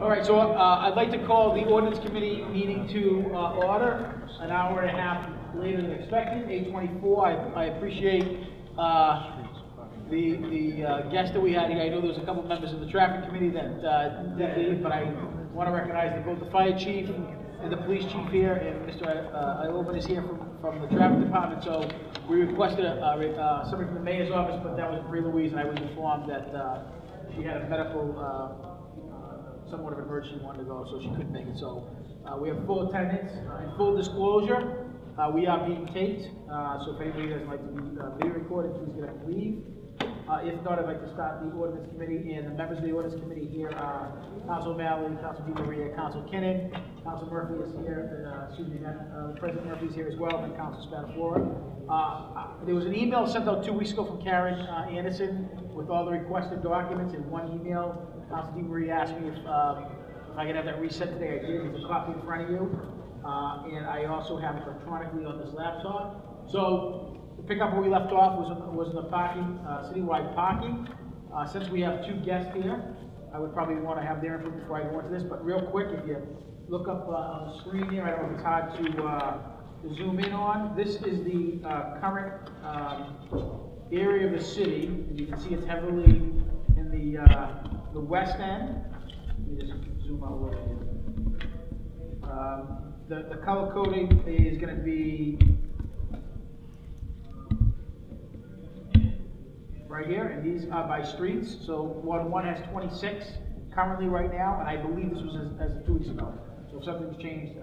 All right, so I'd like to call the ordinance committee meeting to order, an hour and a half later than expected, 8:24. I appreciate the guests that we had here. I know there was a couple members of the traffic committee that did leave, but I want to recognize both the fire chief and the police chief here, and Mr. Ilovan is here from the traffic department. So we requested somebody from the mayor's office, but that was Marie Louise, and I was informed that she had a medical somewhat of an emergency, wanted to go, so she couldn't make it. So we have full attendance. In full disclosure, we are being taped, so if anybody doesn't like to be video recorded, please get up and leave. If not, I'd like to start the ordinance committee, and the members of the ordinance committee here are Council O'Malley, Council DeMaria, Council Kinnon, Council Murphy is here, President Murphy is here as well, and Council Spadafora. There was an email sent out 2 weeks ago from Karen Anderson with all the requested documents in one email. Council DeMaria asked me if I could have that reset today. I did. There's a copy in front of you, and I also have it electronically on this laptop. So to pick up where we left off was in the parking, citywide parking. Since we have 2 guests here, I would probably want to have their input before I go into this. But real quick, if you look up on the screen here, I don't know if it's hard to zoom in on. This is the current area of the city. And you can see it's heavily in the west end. Let me just zoom out a little bit. The color coding is going to be right here, and these are by streets. So Ward 1 has 26 currently right now, and I believe this was as of 2 weeks ago. So if something's changed,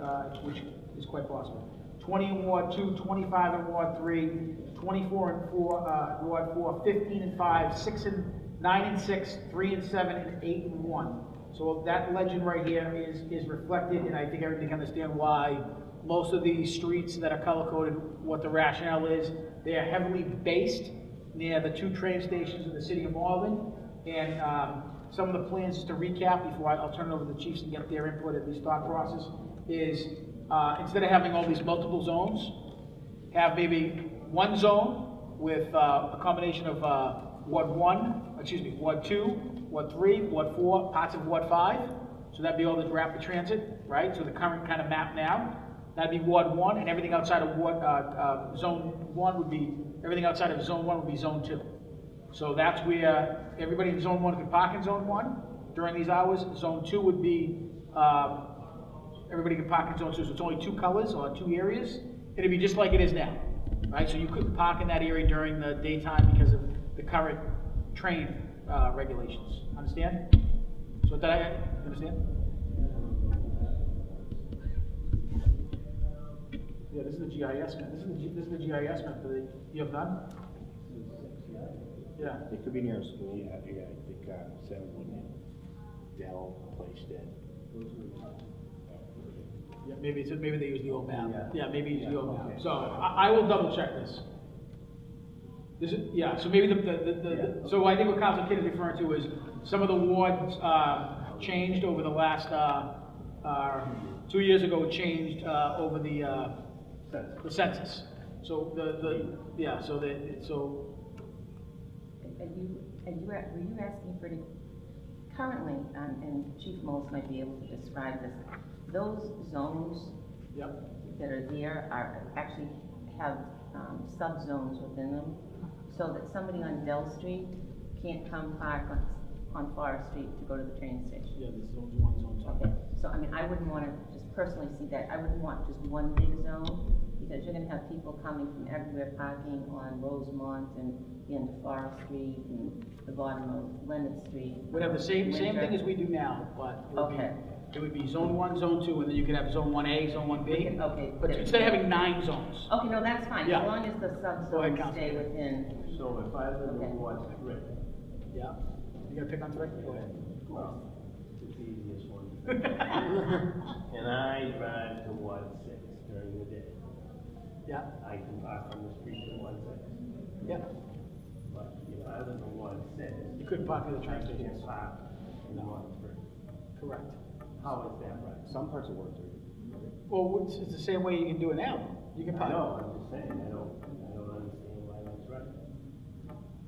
which is quite possible. 20 in Ward 2, 25 in Ward 3, 24 in Ward 4, 15 and 5, 6 and 9 and 6, 3 and 7, and 8 and 1. So that legend right here is reflected, and I think everybody can understand why most of these streets that are color-coded, what the rationale is. They are heavily based near the 2 train stations in the city of Malden. And some of the plans, just to recap before I'll turn it over to the chiefs and get their input at this thought process, is instead of having all these multiple zones, have maybe one zone with a combination of Ward 2, Ward 3, Ward 4, parts of Ward 5. So that'd be all the rapid transit, right? So the current kind of map now, that'd be Ward 1, and everything outside of Zone 1 would be, everything outside of Zone 1 would be Zone 2. So that's where everybody in Zone 1 could park in Zone 1 during these hours. Zone 2 would be, everybody could park in Zone 2. So it's only 2 colors or 2 areas. It'd be just like it is now, right? So you couldn't park in that area during the daytime because of the current train regulations. Understand? So did I understand? Yeah, this is the GIS map. This is the GIS map that you have done? Yeah. It could be near a school. Yeah, I think Sam Dell placed it. Yeah, maybe they use the old map. Yeah, maybe use the old map. So I will double check this. So maybe so I think what Council Kidd is referring to is some of the wards changed over the last 2 years ago. It changed over the census. So were you asking for currently, and Chief Moles might be able to describe this, those zones that are there are actually have sub-zones within them, so that somebody on Dell Street can't come park on Forest Street to go to the train station. Yeah, this zone's 1, zone 2. Okay, so I mean, I wouldn't want to just personally see that. I wouldn't want just one big zone, because you're going to have people coming from everywhere parking on Rosemont and into Forest Street and the bottom of Leonard Street. We'd have the same thing as we do now, but it would be Zone 1, Zone 2, and then you could have Zone 1A, Zone 1B. Okay. But instead of having 9 zones. Okay, no, that's fine, Yeah. as long as the sub-zones stay within. So if I live in Ward 3, Yeah. You gonna pick on 3? Go ahead. well, it's the easiest one. And I drive to Ward 6 during the day. Yeah. I can park on the street in Ward 6. Yeah. But if I live in Ward 6, You couldn't park at the train I station. can't park in Ward 3. Correct. How is that right? Some parts of Ward 3. Well, it's the same way you can do it now. You can park. No, I'm just saying, I don't understand why that's right.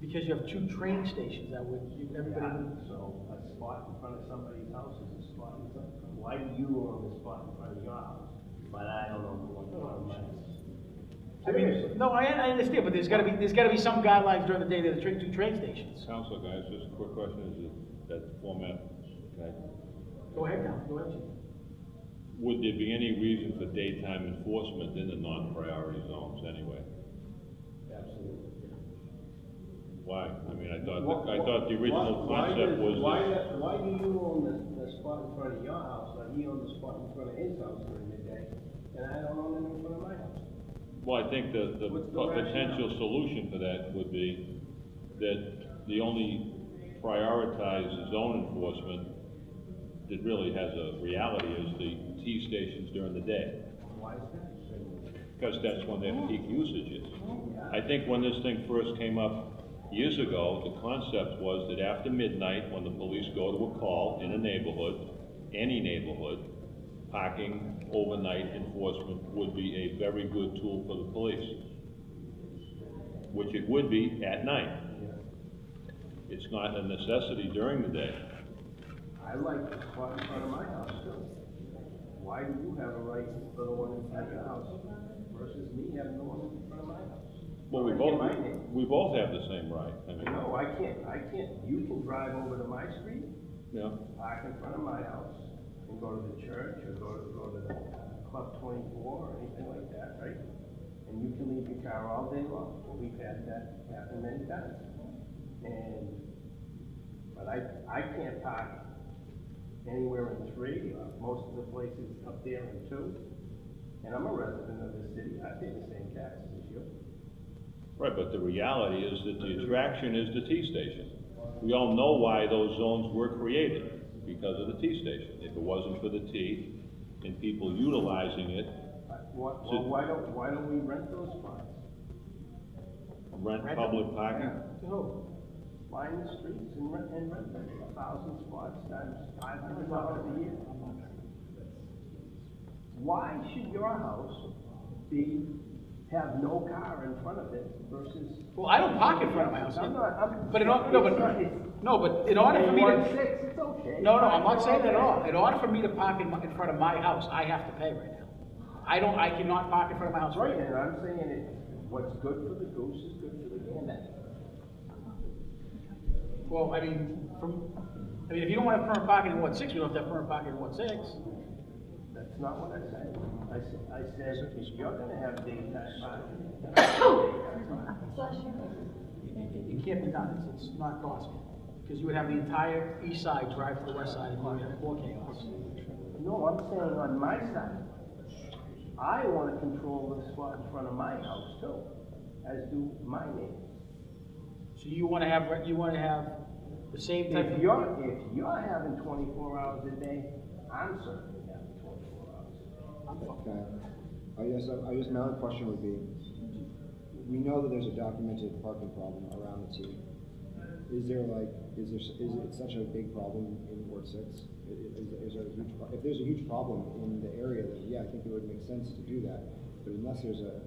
Because you have 2 train stations that would, everybody Yeah, would. so a spot in front of somebody's house is a spot in front, why do you own the spot in front of your house, but I don't own the one in front of my house? I mean, no, I understand, but there's gotta be some guidelines during the day that there are 2 train stations. Council, guys, just a quick question, is that format, okay? Go ahead now, go ahead, Chief. Would there be any reason for daytime enforcement in the non-priority zones anyway? Absolutely. Why? I mean, I thought the original concept was that. Why do you own the spot in front of your house, but he owns the spot in front of his house during the day, and I don't own it in front of my house? Well, I think the What's the potential solution for that would be that the only prioritized zone enforcement that really has a reality is the T stations during the day, Why is that? because that's when their peak usage is. I think when this thing first came up years ago, the concept was that after midnight, when the police go to a call in a neighborhood, any neighborhood, parking overnight enforcement would be a very good tool for the police, which it would be at night. It's not a necessity during the day. I like the spot in front of my house too. Why do you have a right for the one in front of your house versus me having the one in front of my house? Well, we both have the same right. I mean, No, I can't, you can drive over to my street, yeah. park in front of my house, and go to the church, or go to the Club 24, or anything like that, right? And you can leave your car all day long, and we've had that happen many times. But I can't park anywhere in 3, or most of the places up there in 2. And I'm a resident of the city, I pay the same taxes as you. Right, but the reality is that the attraction is the T station. We all know why those zones were created, because of the T station. If it wasn't for the T and people utilizing it, Well, why don't we rent those spots? rent public parking. To who? Line the streets and rent them, 1,000 spots times $500 a year. Why should your house have no car in front of it versus? Well, I don't park in front of my house. I'm not, But in order, in order for me to. it's okay. No, I'm not saying that at all. In order for me to park in front of my house, I have to pay right now. I cannot park in front of my house. Right, and I'm saying what's good for the goose is good for the gander. Well, I mean, if you don't want to have permanent parking in Ward 6, we don't have to have permanent parking in Ward 6. That's not what I said. I said, if you're gonna have daytime parking. It can't be done, it's not possible. Because you would have the entire east side drive to the west side and you would have more chaos. No, I'm saying on my side. I wanna control the spot in front of my house too, as do my neighbors. So you want to have the same type If of. you're having 24 hours a day, I'm certainly having 24 hours. Okay. I guess my other question would be, we know that there's a documented parking problem around the T. Is it such a big problem in Ward 6? Is there a huge, if there's a huge problem in the area, then yeah, I think it would make sense to do that. But unless there's a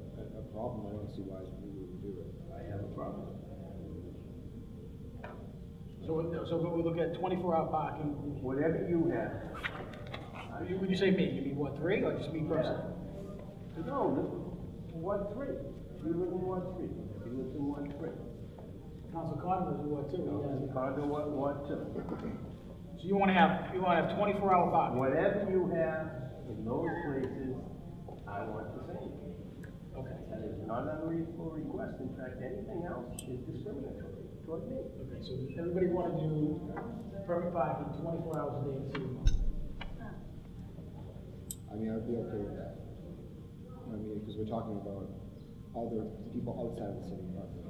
problem, I don't see why we wouldn't do it. I have a problem. So we look at 24-hour parking. Whatever you have. Would you say me? You mean Ward 3 or just me personally? No, Ward 3. You live in Ward 3. He lives in Ward 3. Council Cotton lives in Ward 2. Council Condo, Ward 2. So you want to have 24-hour parking? Whatever you have in those places, I want the same. Okay. That is not an unreasonable request. In fact, anything else is discriminatory toward me. Okay, so everybody want to do permanent parking 24 hours a day in the city. I mean, I'd be okay with that. I mean, because we're talking about other people outside of the city parking.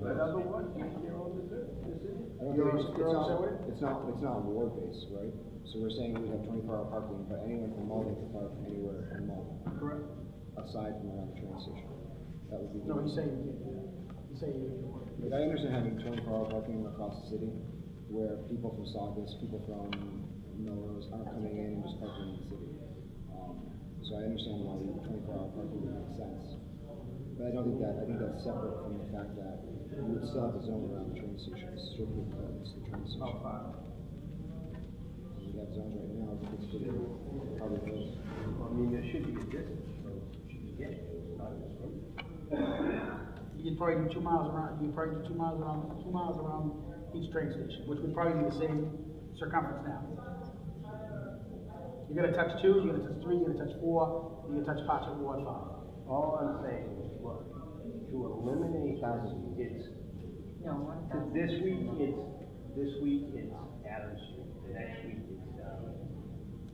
But otherwise, make your own decision. I don't think it's not ward based, right? So we're saying we have 24-hour parking, but anyone from Malden can park anywhere in Malden. Correct. Aside from around the train station. That would be. No, he's saying you can't do that. He's saying you can't. Like, I understand having 24-hour parking across the city, where people from Saugus, people from Melrose aren't coming in and just parking in the city. So I understand why 24-hour parking would make sense. But I don't think that, I think that's separate from the fact that You would still have a zone around the train station, strictly because the train station. How far? You got zones right now, but it's pretty, probably close. Well, I mean, there should be a distance from, should you get, not in this room. You could probably do 2 miles around, you could probably do 2 miles around each train station, which would probably be the same circumference now. You're gonna touch 2, you're gonna touch 3, you're gonna touch 4, you're gonna touch parts of Ward 5. All I'm saying is, look, to eliminate it's, No, 1,000. this week it's Adams Street, the next week it's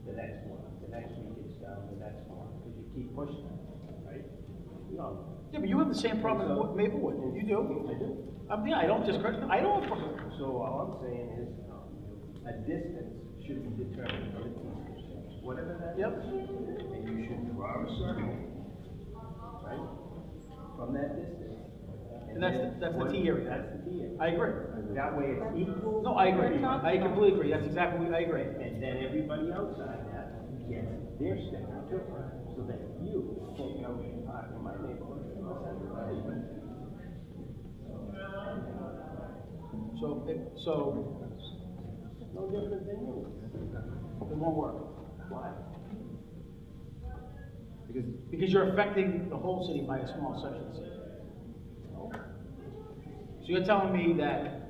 the next one, the next week it's the next one, because you keep pushing it, right? No. Yeah, but you have the same problem with Maplewood, you do. I do. Yeah, I don't discredit, I don't. So all I'm saying is, a distance should be determined from the T-station, whatever that is. Yep. And you should draw a circle, right, from that distance. And that's the T area. That's the T area. I agree. That way it's equal. No, I agree, I completely agree, that's exactly what I agree. And then everybody outside that gets their sticker too, so that you can't go and park in my neighborhood. So, No different than you. it won't work. Why? Because you're affecting the whole city by a small section of the city. So you're telling me that,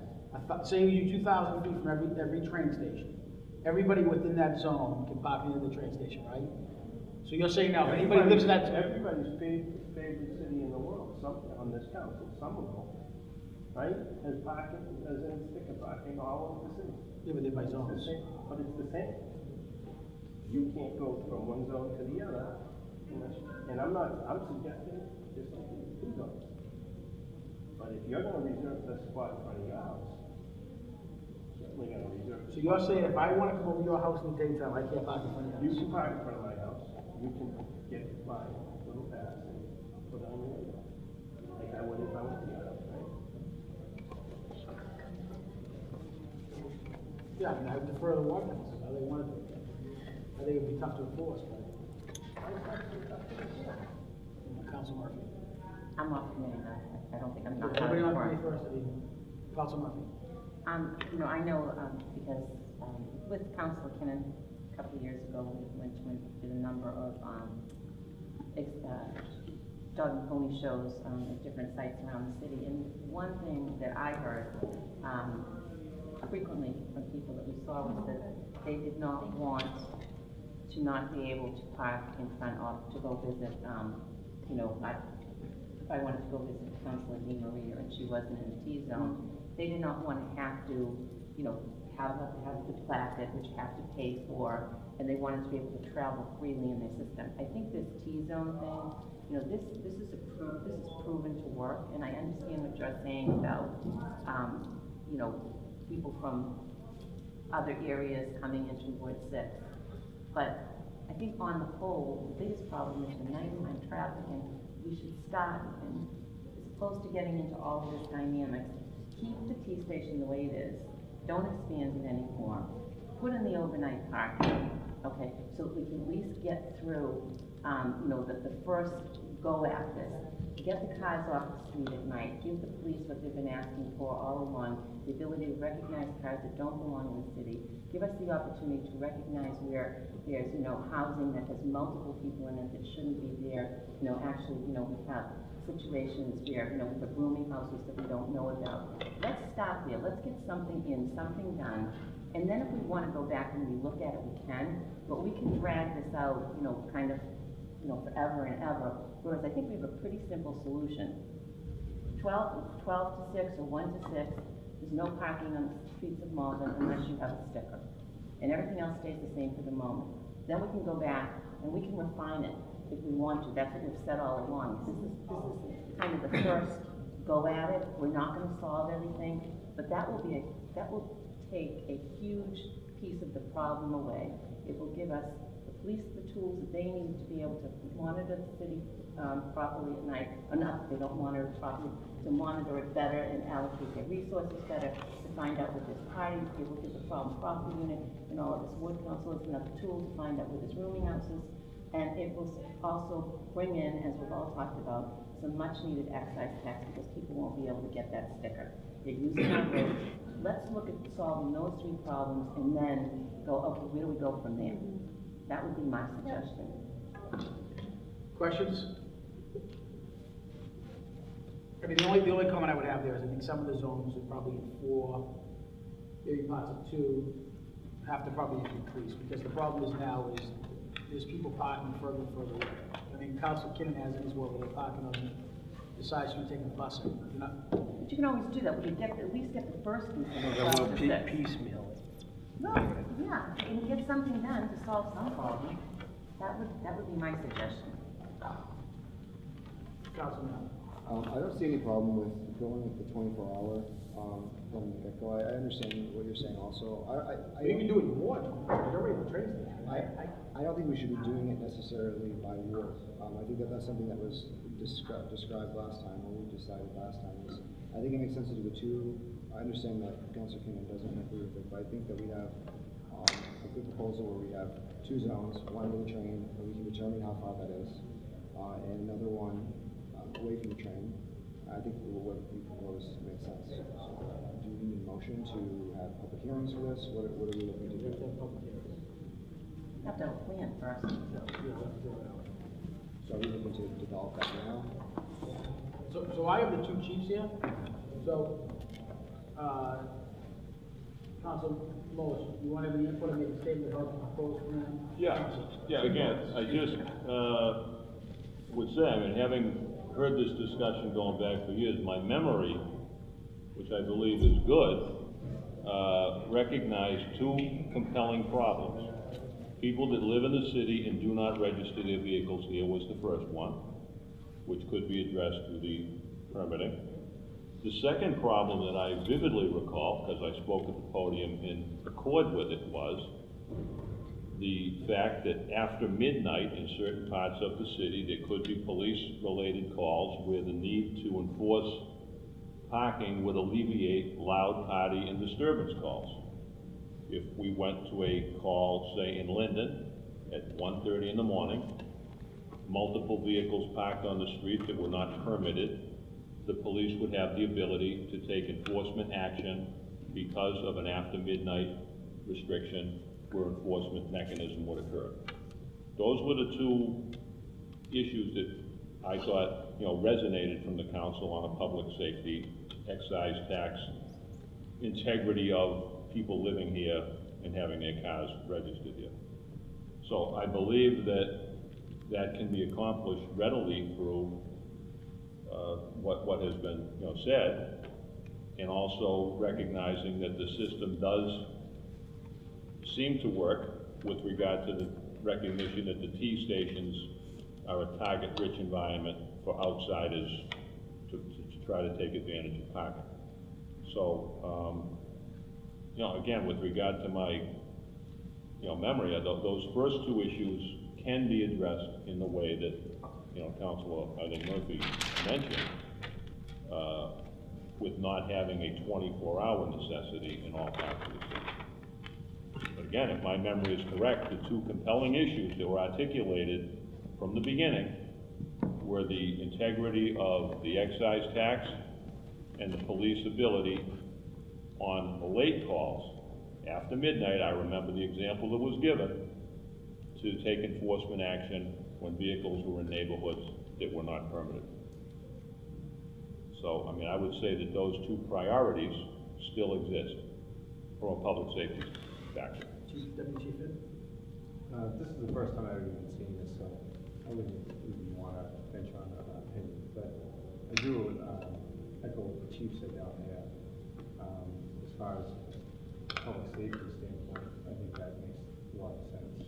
say you 2,000 feet from every train station, everybody within that zone can park into the train station, right? So you're saying now, if anybody lives in that. Everybody's favorite city in the world, some, on this council, some of them, right, has parking, has a sticker parking all over the city. Yeah, but they're by It's the zones. same, but it's the same. You can't go from one zone to the other, and I'm suggesting just like two zones. But if you're gonna reserve the spot in front of your house, certainly gonna reserve. So you're saying if I wanna come over to your house in the daytime, I can't park in front of You your can house? park in front of my house, you can get my little pass and put it on your window, like I would if I went to your house, right? Yeah, I mean, I would defer to the water council, how they want to do it. I think it'd be tough to enforce, but. Council Murphy. I'm off committee now. I don't think I'm not. Everybody on for it. committee first, I mean, Council Murphy. You know, I know, because, with Councilor Kinnon, a couple of years ago, we went to and did a number of, dog and pony shows, at different sites around the city. And one thing that I heard, frequently from people that we saw was that they did not want to not be able to park in front of, to go visit, you know, if I wanted to go visit Councilor Di Maria and she wasn't in the T-zone, they did not want to have to, you know, have the placard, which you have to pay for, and they wanted to be able to travel freely in their system. I think this T-zone thing, you know, this is proven to work, and I understand what you're saying about, you know, people from other areas coming into Ward 6. But I think on the whole, the biggest problem is the nighttime traffic, and we should start, and as opposed to getting into all of this dynamics, keep the T station the way it is. Don't expand it anymore. Put in the overnight parking, okay, so that we can at least get through, you know, the first go at this. Get the cars off the street at night. Give the police what they've been asking for all along, the ability to recognize cars that don't belong in the city. Give us the opportunity to recognize where there's, you know, housing that has multiple people in it that shouldn't be there. You know, actually, you know, we have situations where, you know, with the rooming houses that we don't know about. Let's stop there. Let's get something in, something done. And then if we want to go back and we look at it, we can. But we can drag this out, you know, kind of, you know, forever and ever. Whereas I think we have a pretty simple solution. 12 to 6 or 1 to 6, there's no parking on the streets of Malden unless you have a sticker. And everything else stays the same for the moment. Then we can go back and we can refine it if we want to. That's what we've said all along. This is kind of the first go at it. We're not going to solve everything, but that will take a huge piece of the problem away. It will give us the police the tools that they need to be able to monitor the city properly at night, or not that they don't monitor it properly, to monitor it better and allocate their resources better, to find out where there's parties, to look at the problem property unit, and all of this wood council is another tool to find out where there's rooming houses. And it will also bring in, as we've all talked about, It's a much-needed excise tax because people won't be able to get that sticker. They're using our roads. Let's look at solving those three problems and then go, okay, where do we go from there? That would be my suggestion. Questions? I mean, the only comment I would have there is I think some of the zones are probably in 4, maybe parts of 2, have to probably increase, because the problem is now is there's people parking further and further away. I mean, Council Kinnon has it as well, where they're parking on the side street, taking the bus in. You're not, But you can always do that, we could at least get the first group of A 12 little to 6. piecemeal. No, yeah, and get something done to solve some problem. That would be my suggestion. Councilman. I don't see any problem with going with the 24-hour, from the get-go. I understand what you're saying also. You can do it in ward, there's already the train station. I don't think we should be doing it necessarily by ward. I think that that's something that was described last time, or we decided last time. I think it makes sense to do the 2. I understand that Councilor Kinnon doesn't agree with it, but I think that we have a good proposal where we have 2 zones, one with a train, and we can determine how far that is, and another one away from the train. I think what we propose makes sense. So, do you need a motion to have public hearings for this? What are we looking to do? You have to have a plan first. So are we looking to develop that now? So I have the 2 chiefs here. So, Council Lois, you want to input and make a statement about the proposed plan? Yeah, again, I just, would say, I mean, having heard this discussion going back for years, my memory, which I believe is good, recognized 2 compelling problems. People that live in the city and do not register their vehicles here was the first one, which could be addressed through the permitting. The second problem that I vividly recall, because I spoke at the podium in accord with it, was the fact that after midnight in certain parts of the city, there could be police-related calls where the need to enforce parking would alleviate loud party and disturbance calls. If we went to a call, say in Linden, at 1:30 in the morning, multiple vehicles parked on the street that were not permitted, the police would have the ability to take enforcement action because of an after midnight restriction where enforcement mechanism would occur. Those were the 2 issues that I thought, resonated from the council on a public safety, excise tax, integrity of people living here and having their cars registered here. So I believe that can be accomplished readily through what has been said, and also recognizing that the system does seem to work with regard to the recognition that the T stations are a target-rich environment for outsiders to try to take advantage of parking. So, again, with regard to my, memory, those first 2 issues can be addressed in the way that, Councilor, I think Murphy mentioned, with not having a 24-hour necessity in all parts of the city. But again, if my memory is correct, the 2 compelling issues that were articulated from the beginning were the integrity of the excise tax and the police ability on the late calls. After midnight, I remember the example that was given, to take enforcement action when vehicles were in neighborhoods that were not permitted. So, I mean, I would say that those 2 priorities still exist from a public safety factor. Deputy Chief Ed? This is the first time I've even seen this, so I wouldn't even want to venture on an opinion. But I do echo what the chief said down there. As far as public safety standpoint, I think that makes a lot of sense.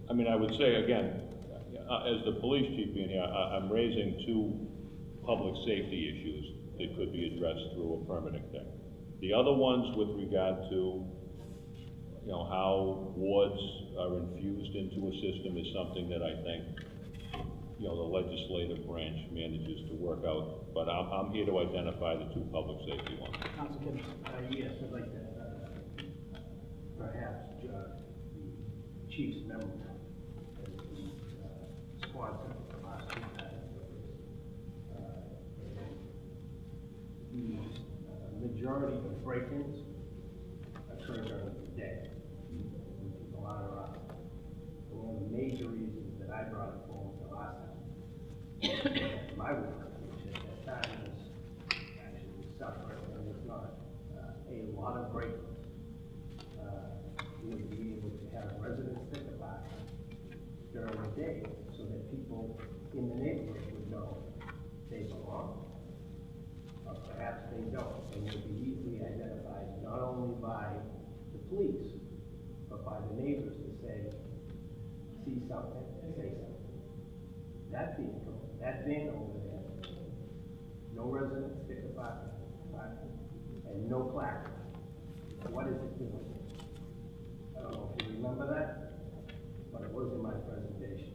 I mean, I would say again, as the police chief being here, I'm raising 2 public safety issues that could be addressed through a permitting thing. The other ones with regard to, how wards are infused into a system is something that I think, the legislative branch manages to work out. But I'm here to identify the 2 public safety ones. Council Kinnon? Yes, I'd like to, perhaps, the chief's memo as the response to the last two times. The majority of break-ins occur during the day, when people aren't around. And one of the major reasons that I brought it forward the last time, my work, which at that time was actually suffering, and was not a lot of break-ins. We would be able to have residents think about it during the day, so that people in the neighborhood would know they belong, or perhaps they don't, and would be easily identified not only by the police, but by the neighbors to say, see something, say something. That vehicle, that van over there, no residents stick about it, and no plaque. What is it doing? I don't know if you remember that, but it was in my presentation.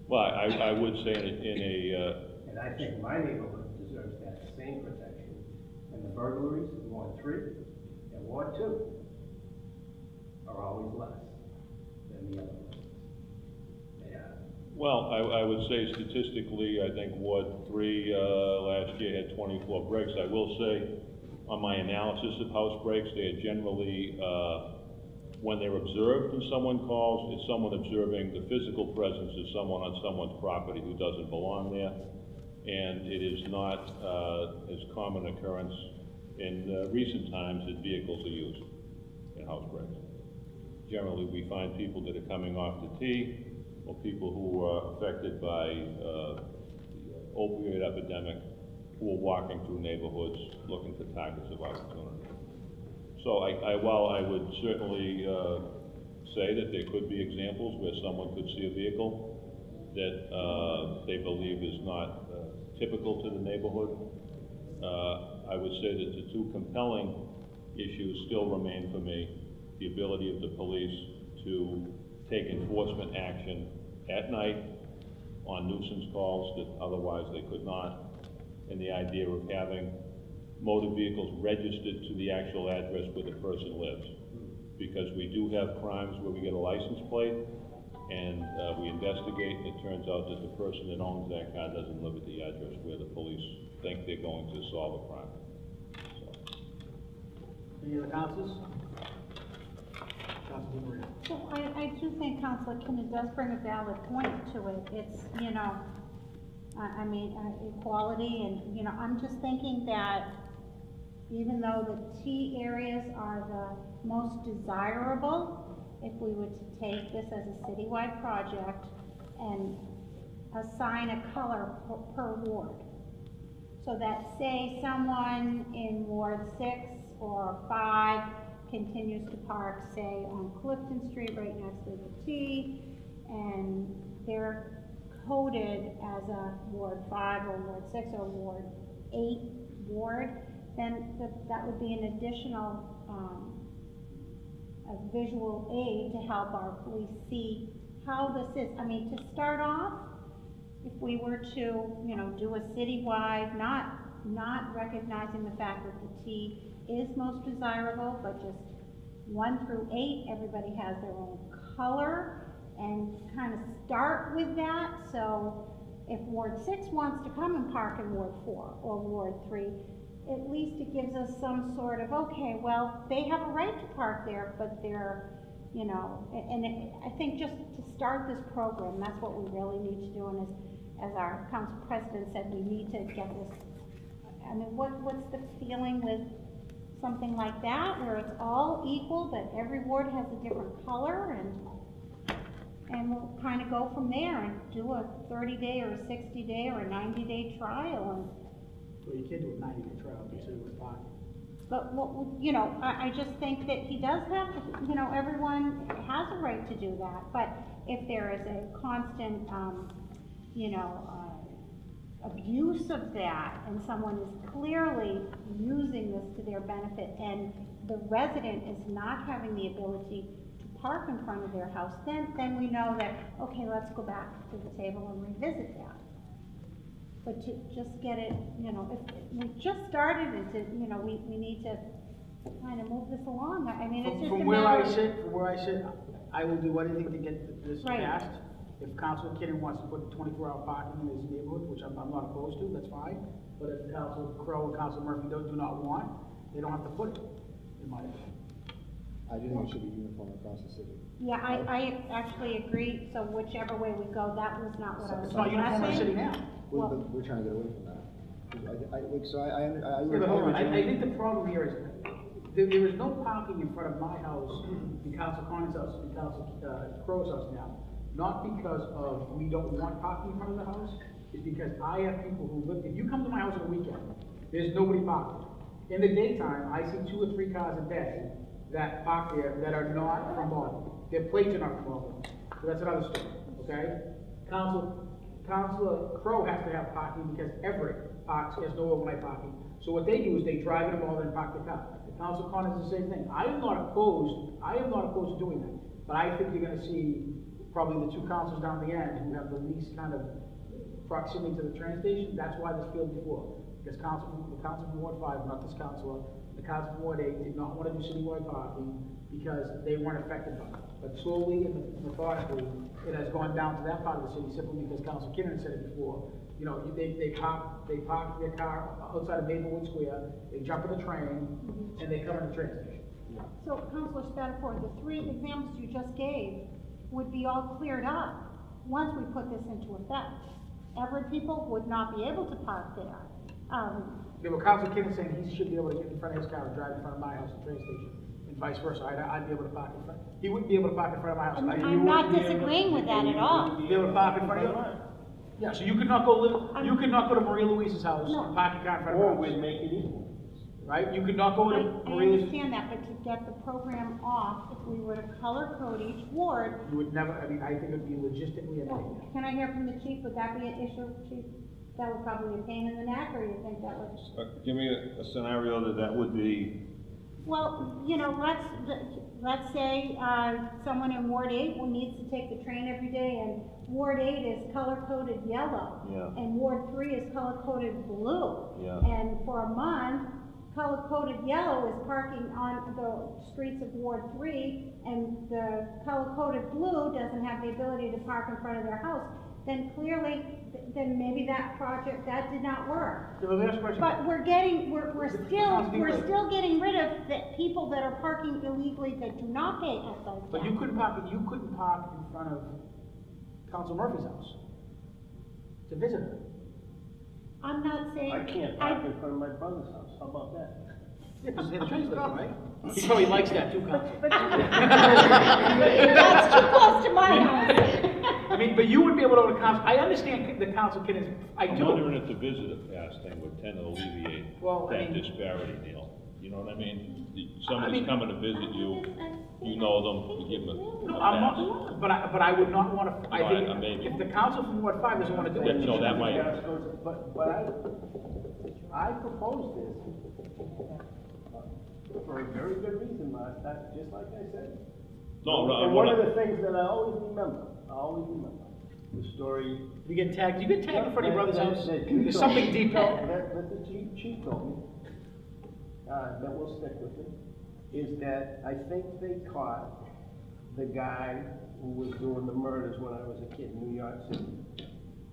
Well, I would say in a, And I think my neighborhood deserves that same protection. And the burglaries in Ward 3 and Ward 2 are always less than the other ones. They are. well, I would say statistically, I think Ward 3 last year had 24 breaks. I will say, on my analysis of house breaks, they are generally, when they're observed and someone calls, it's someone observing the physical presence of someone on someone's property who doesn't belong there. And it is not as common occurrence in recent times that vehicles are used in house breaks. Generally, we find people that are coming off the T, or people who are affected by the opioid epidemic, who are walking through neighborhoods looking for targets of opportunity. So while I would certainly say that there could be examples where someone could see a vehicle that they believe is not typical to the neighborhood, I would say that the two compelling issues still remain for me: the ability of the police to take enforcement action at night on nuisance calls that otherwise they could not, and the idea of having motor vehicles registered to the actual address where the person lives. Because we do have crimes where we get a license plate, and we investigate, and it turns out that the person that owns that car doesn't live at the address where the police think they're going to solve a crime. So. Any other councilors? Councilor Maria. So I do think Councilor Kinnon does bring a valid point to it. It's, you know, I mean, equality, and, you know, I'm just thinking that even though the T areas are the most desirable, if we were to take this as a citywide project and assign a color per ward, so that say someone in Ward 6 or 5 continues to park, say, on Clifton Street right next to the T, and they're coded as a Ward 5 or Ward 6 or Ward 8 ward, then that would be an additional a visual aid to help our police see how this is. I mean, to start off, if we were to, you know, do a citywide, not recognizing the fact that the T is most desirable, but just 1 through 8, everybody has their own color, and kind of start with that. So if Ward 6 wants to come and park in Ward 4 or Ward 3, at least it gives us some sort of, okay, well, they have a right to park there, but they're, you know, I think just to start this program, that's what we really need to do. And as our council president said, we need to get this. I mean, what's the feeling with something like that, where it's all equal, but every ward has a different color, and we'll kind of go from there and do a 30-day or a 60-day or a 90-day trial. Well, you can't do a 90-day trial, you said it was fine. But, you know, I just think that he does have, you know, everyone has a right to do that. But if there is a constant, you know, abuse of that, and someone is clearly using this to their benefit, and the resident is not having the ability to park in front of their house, then we know that, okay, let's go back to the table and revisit that. But to just get it, you know, if we just started it, you know, we need to kind of move this along. I mean, it's just From where I sit, I will do anything to get this Right. passed. If Councilor Kinnon wants to put 24-hour parking in his neighborhood, which I'm not opposed to, that's fine. But if Councilor Crowe and Councilor Murphy do not want, they don't have to put it, in my opinion. I do think it should be uniform across the city. Yeah, I actually agree, so whichever way we go, that was not what I was It's not uniform in the city suggesting. now. Well, Well- but we're trying to get away from that. Yeah, but hold on, I think the problem here is, there is no parking in front of my house, in Council Connor's house, in Council Crow's house now. Not because of, we don't want parking in front of the house, it's because I have people who live, if you come to my house on a weekend, there's nobody parking. In the daytime, I see 2 or 3 cars a day that park there that are not from Baldwin. Their plates are not from Baldwin, so that's another story, okay? Councilor Crowe has to have parking because Everett parks, has no overnight parking. So what they do is they drive in Baldwin and park the car. Council Connors is the same thing. I am not opposed to doing that. But I think you're gonna see probably the 2 councils down the end who have the least kind of proximity to the train station. That's why this failed before. Because the council from Ward 5, not this councilor, the council from Ward 8 did not want to do citywide parking because they weren't affected by it. But slowly and methodically, it has gone down to that part of the city simply because Council Kinnon said it before. You know, they park their car outside of Maplewood Square, they jump on the train, and they come in the train station. So, Councilor Spatafor, the 3 examples you just gave would be all cleared up once we put this into effect. Everett people would not be able to park there. Yeah, but Council Kinnon saying he should be able to get in front of his car and drive in front of my house at the train station, and vice versa. I'd be able to park in front. He wouldn't be able to park in front of my house. I'm not disagreeing with that at all. Be able to park in front of yours? Yeah, so you could not go to Maria Louise's house No. and park your car in front of Or her we'd house, make it equal. right? You could not go I to Maria Louise's. understand that, but to get the program off, if we were to color code each ward, You would never, I mean, I think it would be logistically a nightmare. can I hear from the chief? Would that be an issue, chief? That would probably be a pain in the neck, or you think that would? Give me a scenario that would be. Well, you know, let's say, someone in Ward 8 who needs to take the train every day, and Ward 8 is color-coded yellow. Yeah. And Ward 3 is color-coded blue. Yeah. And for a month, color-coded yellow is parking on the streets of Ward 3, and the color-coded blue doesn't have the ability to park in front of their house. Then clearly, then maybe that project, that did not work. So the last question. But we're still getting rid of the people that are parking illegally that do not pay excise tax. But you couldn't park in front of Council Murphy's house to visit her. I'm not saying. I can't park in front of my brother's house, how about that? Yeah, because the train station, right? He probably likes that too, Council. That's too close to my house. I mean, but you would be able to go to council, I understand the council can, I I'm do. wondering if the visitor pass thing would tend to alleviate Well, I that mean- disparity, Neil. You know what I mean? I mean- Somebody's coming to visit you, you know them, you give them a No, I'm pass. not, but I would not want to, I No, think, maybe. if the council from Ward 5 doesn't want to do it. No, that might. But I proposed this for a very good reason last time, just like I said. No, And one of the things that I always remember, the story. You get tagged in front of your brother's house, that you there's told something me, deep. that the chief told me, that will stick with me, is that I think they caught the guy who was doing the murders when I was a kid in New York City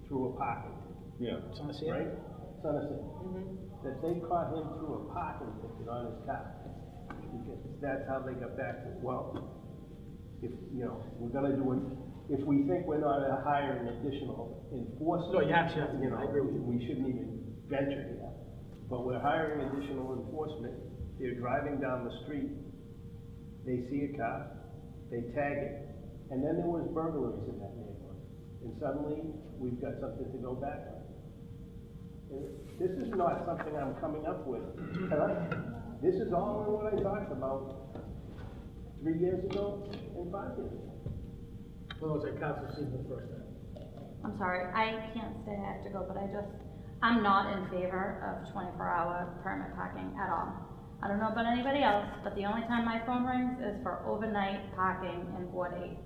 through a parking ticket, Yeah. It's on the scene. right? It's on the scene. That they caught him through a parking ticket on his car. Because that's how they got back to, well, if, you know, we're gonna do it, if we think we're not hiring additional enforcement. No, you have to, You know, I agree with you. we shouldn't even venture here. But we're hiring additional enforcement, they're driving down the street, they see a car, they tag it, and then there was burglaries in that neighborhood. And suddenly, we've got something to go back on. And this is not something I'm coming up with tonight. This is all in what I talked about 3 years ago and 5 years ago. Well, it's like council season the first time. I'm sorry, I can't stay, I have to go, but I'm not in favor of 24-hour permit parking at all. I don't know about anybody else, but the only time my phone rings is for overnight parking in Ward 8.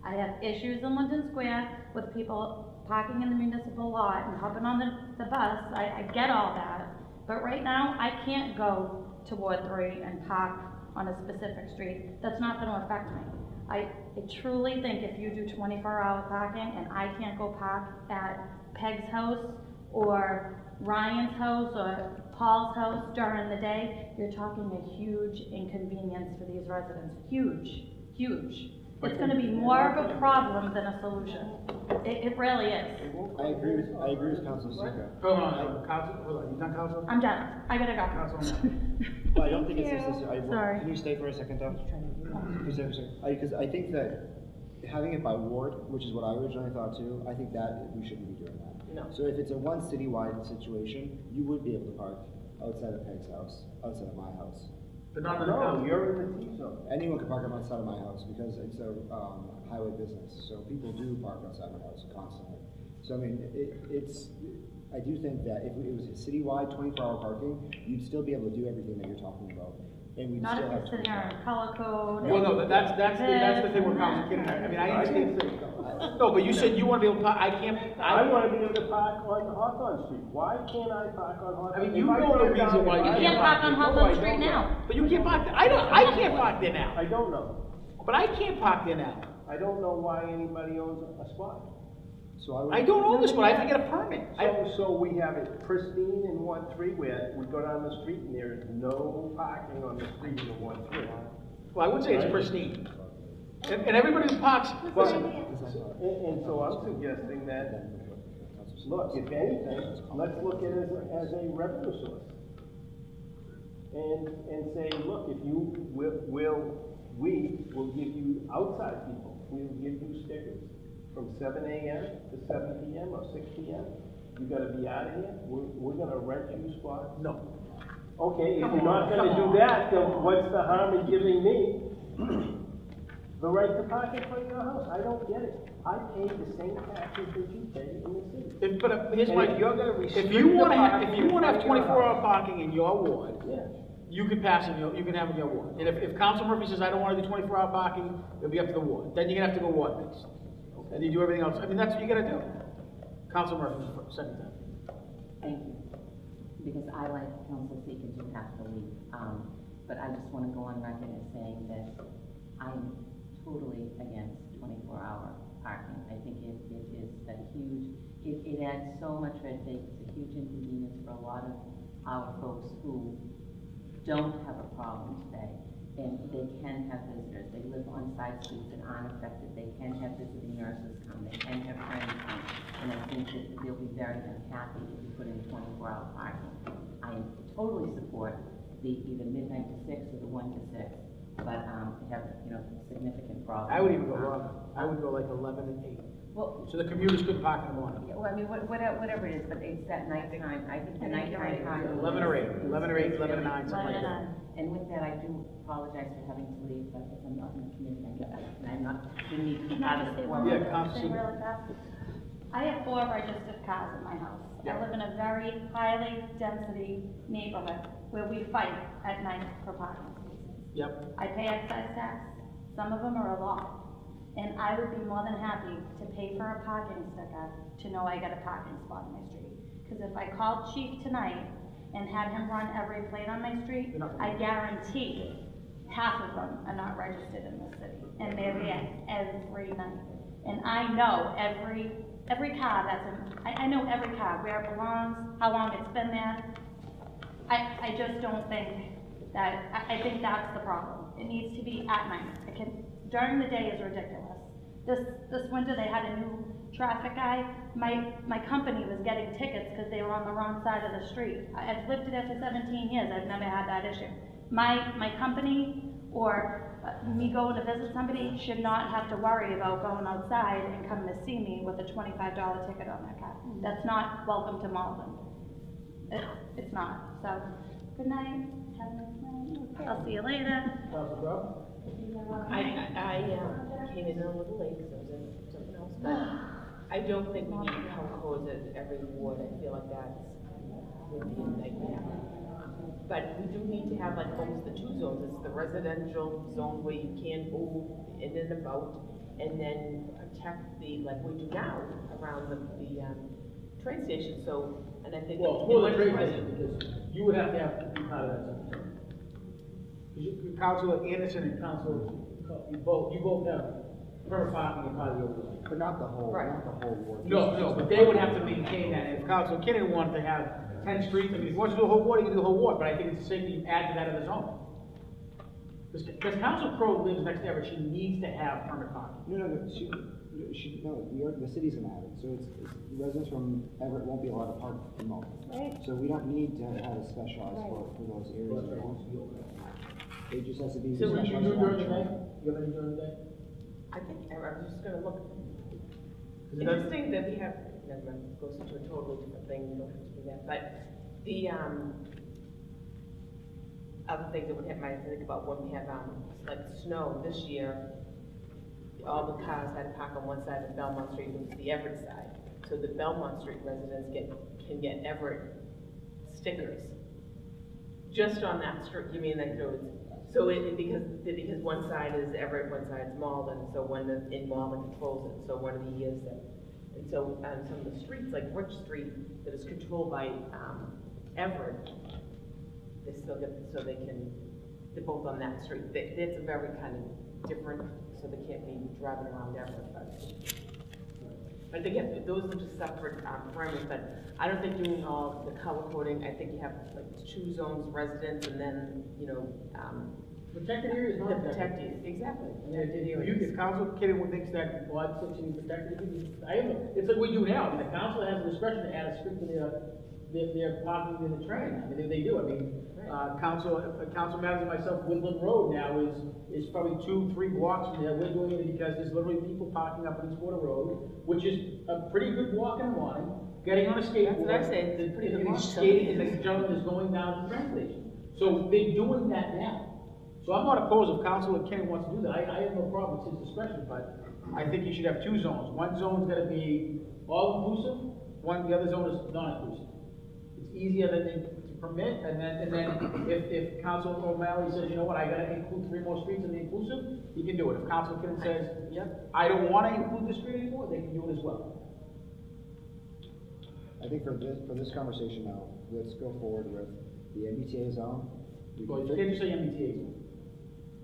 I have issues in Linden Square with people parking in the municipal lot and hopping on the bus, I get all that. But right now, I can't go to Ward 3 and park on a specific street. That's not gonna affect me. I truly think if you do 24-hour parking and I can't go park at Peg's house or Ryan's house or Paul's house during the day, you're talking a huge inconvenience for these residents, huge, huge. It's gonna be more of a problem than a solution. It really is. I agree with Councilor Sika. Hold on, you done, Council? I'm done. I gotta go. Councilman. Well, I don't think it's necessary. Sorry. Can you stay for a second, though? Because I think that having it by ward, which is what I originally thought too, I think that we shouldn't be doing that. No. So if it's a one citywide situation, you would be able to park outside of Peg's house, outside of my house. But not in the No, council. you're in the T zone. Anyone can park outside of my house because it's a highway business, so people do park outside my house constantly. So I mean, I do think that if it was a citywide 24-hour parking, you'd still be able to do everything that you're talking about, and we'd Not still if have you're sitting here 24 in color code. Well, no, that's the thing with Council Kid and I mean, I understand. No, but you said you wanna be able to park, I wanna be able to park on Hawthorne Street. Why can't I park on Hawthorne? I mean, you If know the go down reason why you You the can't park on driveway- Hawthorne No, I Street don't know. now. But you can't park there, I can't park there now, I don't know. but I can't park there now. I don't know why anybody owns a spot. So I would. I don't own this one, I have to get a permit. So we have it pristine in 1-3 where we go down the street and there is no parking on the street in 1-3. Well, I would say it's pristine. And everybody who parks, listen, And so I'm suggesting that, look, if anything, let's look at it as a revenue source. And say, look, if you we will give you outside people, we'll give you stickers from 7 a.m. to 7 p.m. or 6 p.m. You gotta be out of here, we're gonna rent you spots. no. Okay, if you're not gonna do that, then what's the harm in giving me the right to park in front of your house? I don't get it. I pay the same taxes that you pay in the city. But here's my, And if you're gonna if restrict you wanna the have, parking if you wanna have in front of your 24-hour house- parking in your ward, Yeah. you can pass it, you can have it in your ward. And if Council Murphy says, I don't wanna do 24-hour parking, it'll be up to the ward. Then you're gonna have to go ward based. And you do everything else, I mean, that's what you gotta do. Council Murphy, second time. Thank you, because I, like Council Seeker, do have to leave. But I just want to go on record as saying that I'm totally against 24-hour parking. I think it is a huge, it adds so much red tape. It's a huge inconvenience for a lot of our folks who don't have a problem today. And they can have visitors. They live on side streets and aren't affected. They can have visiting nurses come. They can have friends come. And I think that they'll be very unhappy if you put in 24-hour parking. I totally support the either midnight to 6 or the 1 to 6, but have, significant problems. I would even go longer. I would go like 11 and 8. Well, So the commuters couldn't park in the morning. yeah, well, I mean, whatever it is, but it's that nighttime. I think the nighttime parking. 11 or 8, 11 or 8, 11 and 9, something like that. And with that, I do apologize for having to leave, but if I'm not in the committee, I get that, and I'm not, we need to be out of the forum. Yeah, Council. Thing really fast. I have 4 registered cars in my house. I Yeah. live in a very highly density neighborhood where we fight at night for parking spaces. Yep. I pay excise tax, some of them are a lot. And I would be more than happy to pay for a parking sticker to know I got a parking spot on my street. Because if I called Chief tonight and had him run every plate on my street, You're not gonna I guarantee half of them are not registered in the city. And they're there every night. And I know every car that's in, I know every car, where it belongs, how long it's been there. I just don't think that, I think that's the problem. It needs to be at night. During the day is ridiculous. This winter, they had a new traffic guy. My company was getting tickets because they were on the wrong side of the street. I've lived there for 17 years, I've never had that issue. My company or me going to visit somebody should not have to worry about going outside and coming to see me with a $25 ticket on their car. That's not welcome to Malden. It's not. So, good night. Have a nice night. I'll see you later. Council Brown? I came in a little late because I was in something else, but I don't think we need to compose it every ward. I feel like that would be a nightmare. But we do need to have like almost the 2 zones. It's the residential zone where you can move in and about, and then protect like we do now around the train station. So, and I think. Well, for the trade station, because you would have to be part of that zone. Councilor Anderson and Councilor You both have permit parking in part of the overlay. But not the whole, Right. not the whole ward. No, but they would have to maintain that, and if Council Kennedy wanted to have 10 streets, I mean, if he wants to do a whole ward, he can do a whole ward, but I think it's safe to add to that of his own. Because Council Crowe lives next to Everett, she needs to have permit parking. No, the city's gonna have it, so it's residents from Everett won't be allowed to park in Malta. Right. So we don't need to have a specialized for those areas. It just has to be So, you specialized. do during the around day? You have any during the day? I think, I'm just gonna look. Is it done? Interesting that we have, never mind, it goes into a totally different thing, we don't have to do that, but the, other things that would have, might think about when we have, like snow this year, all the cars had to park on one side of Belmont Street, which is the Everett side. So the Belmont Street residents can get Everett stickers. Just on that street, you mean like, so because one side is Everett, one side is Malden, so when in Malden controls it, so one of the years that, and so on some of the streets, like Rich Street, that is controlled by, Everett, they still get, so they're both on that street. It's a very kind of different, so they can't be driving around Everett, but again, those are just separate, parameters, but I don't think doing all the color coding, I think you have like 2 zones, residents, and then, Protected area is not the protected. protected, exactly. And if Council Kennedy thinks that lot 6 should be protected, it's like we do now, I mean, the council has the discretion to add a street to their parking in the train, I mean, they do, I mean, Council Matters and myself, Woodland Road now is probably 2-3 blocks from there, we're doing it because there's literally people parking up on Eastwater Road, which is a pretty good walk in the morning, getting on a skateboard. That's what I say, it's a pretty good and walk. skating, and the gentleman is going down to the train station. So they're doing that now. So I'm not opposed if Councilor Kennedy wants to do that, I have no problem, it's his discretion, but I think you should have 2 zones. One zone's gotta be all-inclusive, the other zone is non-inclusive. It's easier to permit, and then if Councilor O'Malley says, you know what, I gotta include 3 more streets in the inclusive, he can do it. If Councilor Kennedy says, yep, I don't wanna include this street anymore, they can do it as well. I think for this conversation now, let's go forward with the MBTA zone. Well, you can't just say MBTA zone.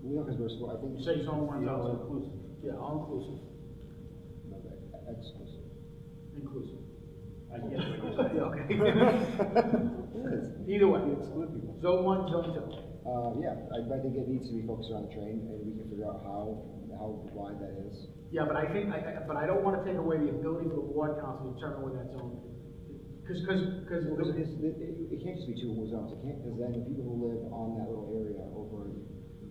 We know, because I think. You say zone 1 is All also. inclusive. Yeah, all-inclusive, No, exclusive. inclusive. I get what you're saying. Okay. It is. Either way, You exclude people. zone 1, zone 2. Yeah, I think it needs to be focused around the train, and we can figure out how wide that is. Yeah, but I think, but I don't wanna take away the ability for the ward council to determine where that zone is. Because It can't just be 2 zones, it can't, because then the people who live on that little area over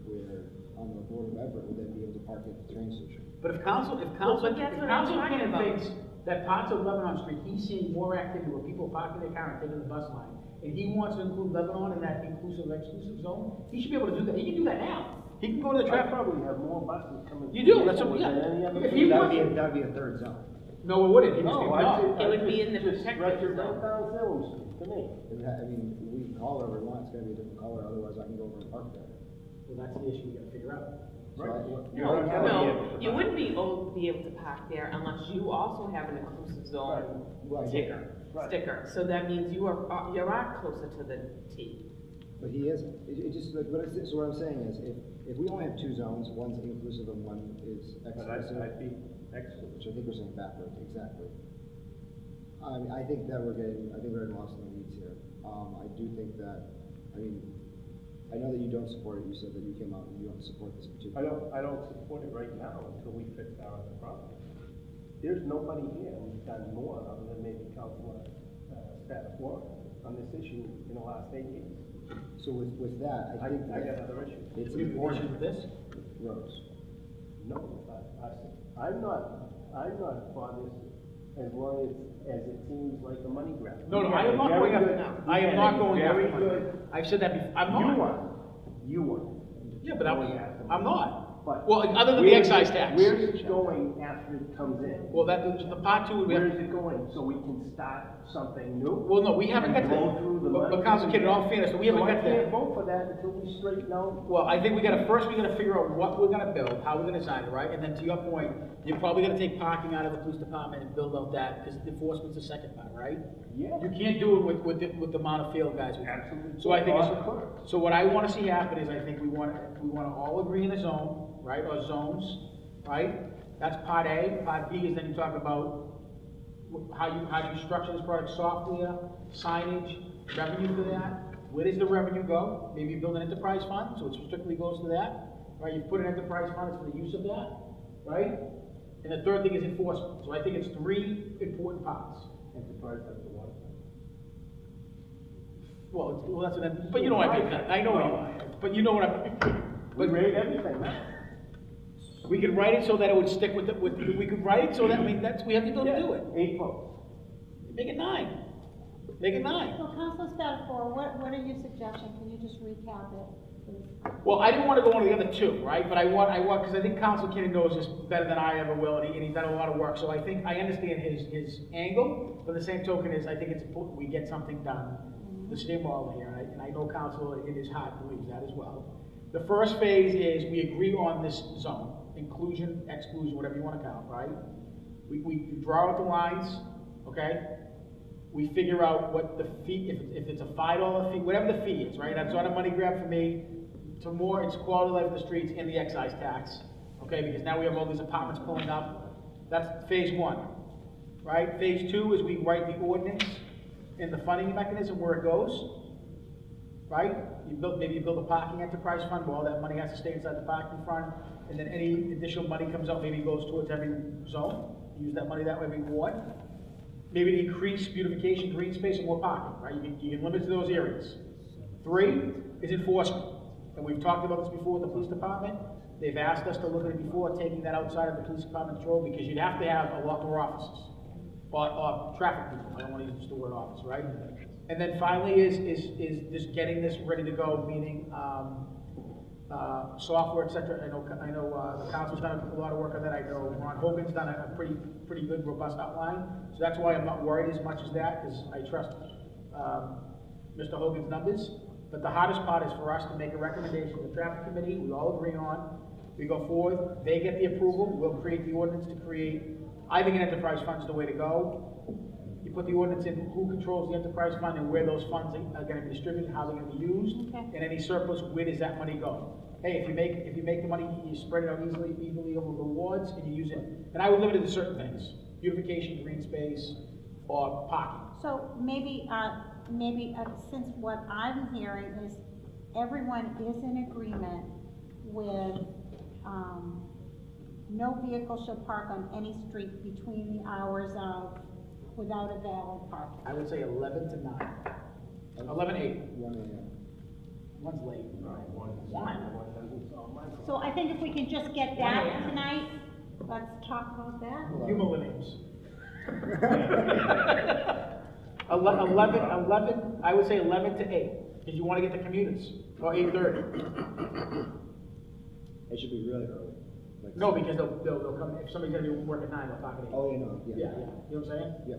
where, on the border of Everett, would then be able to park at the train station. But if council but that's what I'm talking Kennedy about. thinks that parts of Lebanon Street, he's seeing more activity where people parking their car and taking the bus line, and he wants to include Lebanon in that inclusive, exclusive zone, he should be able to do that, he can do that now. He can go to the I traffic. probably have more buses coming. You do, that's what, than yeah. any other If he city. wants- That'd be a 3rd zone. No, it wouldn't, he No, just, I no. just, It would be in the just protected right zone. down Salem Street, to me. I mean, we can call it whatever we want, it's gonna be a different color, otherwise I can go over and park there. Well, that's the issue we gotta figure out. So Right. right now- No, you wouldn't be able to park there unless you also have an inclusive zone Right. sticker. So that means you are closer to the T. But he isn't. It just, like, so what I'm saying is, if we only have 2 zones, one's inclusive and one is But exclusive, I'd be excellent. which I think we're saying backwards, exactly. I think that we're getting lost in the weeds here. I do think that, I know that you don't support it, you said that you came out and you don't support this particular. I don't support it right now until we fix our problem. There's nobody here who's done more other than maybe Councilor Spatafora on this issue in the last 8 years. So with that, I think I got that other issues. it's What do you have important. issue with this? Roads. No, I'm not for this as long as it seems like a money grab. No, We I had am a not very going good- after, we I am had not a going very after. good- I've said that before, I'm not. You were. Yeah, but going after I'm money. not. But Well, other than the where's excise it- tax. Where's it going after it comes in? Well, the part 2 would be. Where is it going, so we can start something new? Well, no, we haven't got And to go that. through the But money? Council Kid, in all fairness, we haven't So got I there. can't vote for that until we straighten out. Well, I think we gotta figure out what we're gonna build, how we're gonna design it, right? And then to your point, you're probably gonna take parking out of the police department and build out that, because enforcement's the second part, right? Yeah. You can't do it with the amount of field guys we have. Absolutely. So I think, Or the clerk. so what I wanna see happen is, I think we wanna all agree in a zone, right, or zones, right? That's part A. Part B is then you talk about how you structure this product, software, signage, revenue for that. Where does the revenue go? Maybe you build an enterprise fund, so it strictly goes to that, right? You put an enterprise fund for the use of that, right? And the third thing is enforcement. So I think it's 3 important parts. Enterprise has the water. Well, that's what but you know what I mean. I know what you want. But you know what I We rate everything, man. We could write it so that it would stick with we could write it so that, we have to go to do it. 8 votes. Make it 9. Make it 9. So Councilor Spatafor, what are your suggestions? Can you just recap it, please? Well, I didn't want to go on the other 2, right? But I want, because I think Council Kenny knows this better than I ever will, and he's done a lot of work. So I think, I understand his angle, but the same token is, I think it's important we get something done. The city of Marlborough here, and I know Council in his heart believes that as well. The first phase is we agree on this zone, inclusion, exclusion, whatever you want to count, right? We draw out the lines, okay? We figure out what the fee, if it's a $5 fee, whatever the fee is, right? That's not a money grab for me. To more, it's quality of life in the streets and the excise tax, okay? Because now we have all these apartments pulling up. That's phase 1, right? Phase 2 is we write the ordinance and the funding mechanism where it goes, right? Maybe you build a parking enterprise fund where all that money has to stay inside the parking fund, and then any additional money comes out, maybe goes towards every zone. Use that money that way, every ward. Maybe to increase beautification, green space, and more parking, right? You can limit to those areas. 3 is enforcement. And we've talked about this before with the police department. They've asked us to look at it before, taking that outside of the police department's role, because you'd have to have a lot more officers. Or traffic people, I don't want to use the word office, right? And then finally is just getting this ready to go, meaning software, et cetera. I know the council's done a lot of work on that. I know Ron Hogan's done a pretty good, robust outline. So that's why I'm not worried as much as that, because I trust Mr. Hogan's numbers. But the hardest part is for us to make a recommendation to the traffic committee, we all agree on. We go forward, they get the approval, we'll create the ordinance to create, I think an enterprise fund is the way to go. You put the ordinance in who controls the enterprise fund and where those funds are going to be distributed, how they're going to be used, Okay. and any surplus, where does that money go? Hey, if you make the money, you spread it out evenly over the wards, and you use it. And I would limit it to certain things: beautification, green space, or parking. So maybe, since what I'm hearing is everyone is in agreement with, no vehicle shall park on any street between the hours of without a valid parking. I would say 11 to 9. 11 8. 1 a.m. One's late. So I think if we can just get that tonight, let's talk about that. You millennials. 11, I would say 11 to 8, because you want to get the commuters, or 8:30. It should be really early. Like No, because they'll come, if somebody's gonna do work at 9, they'll park at 8. Oh, yeah, no, yeah. Yeah, you know what I'm saying? Yeah.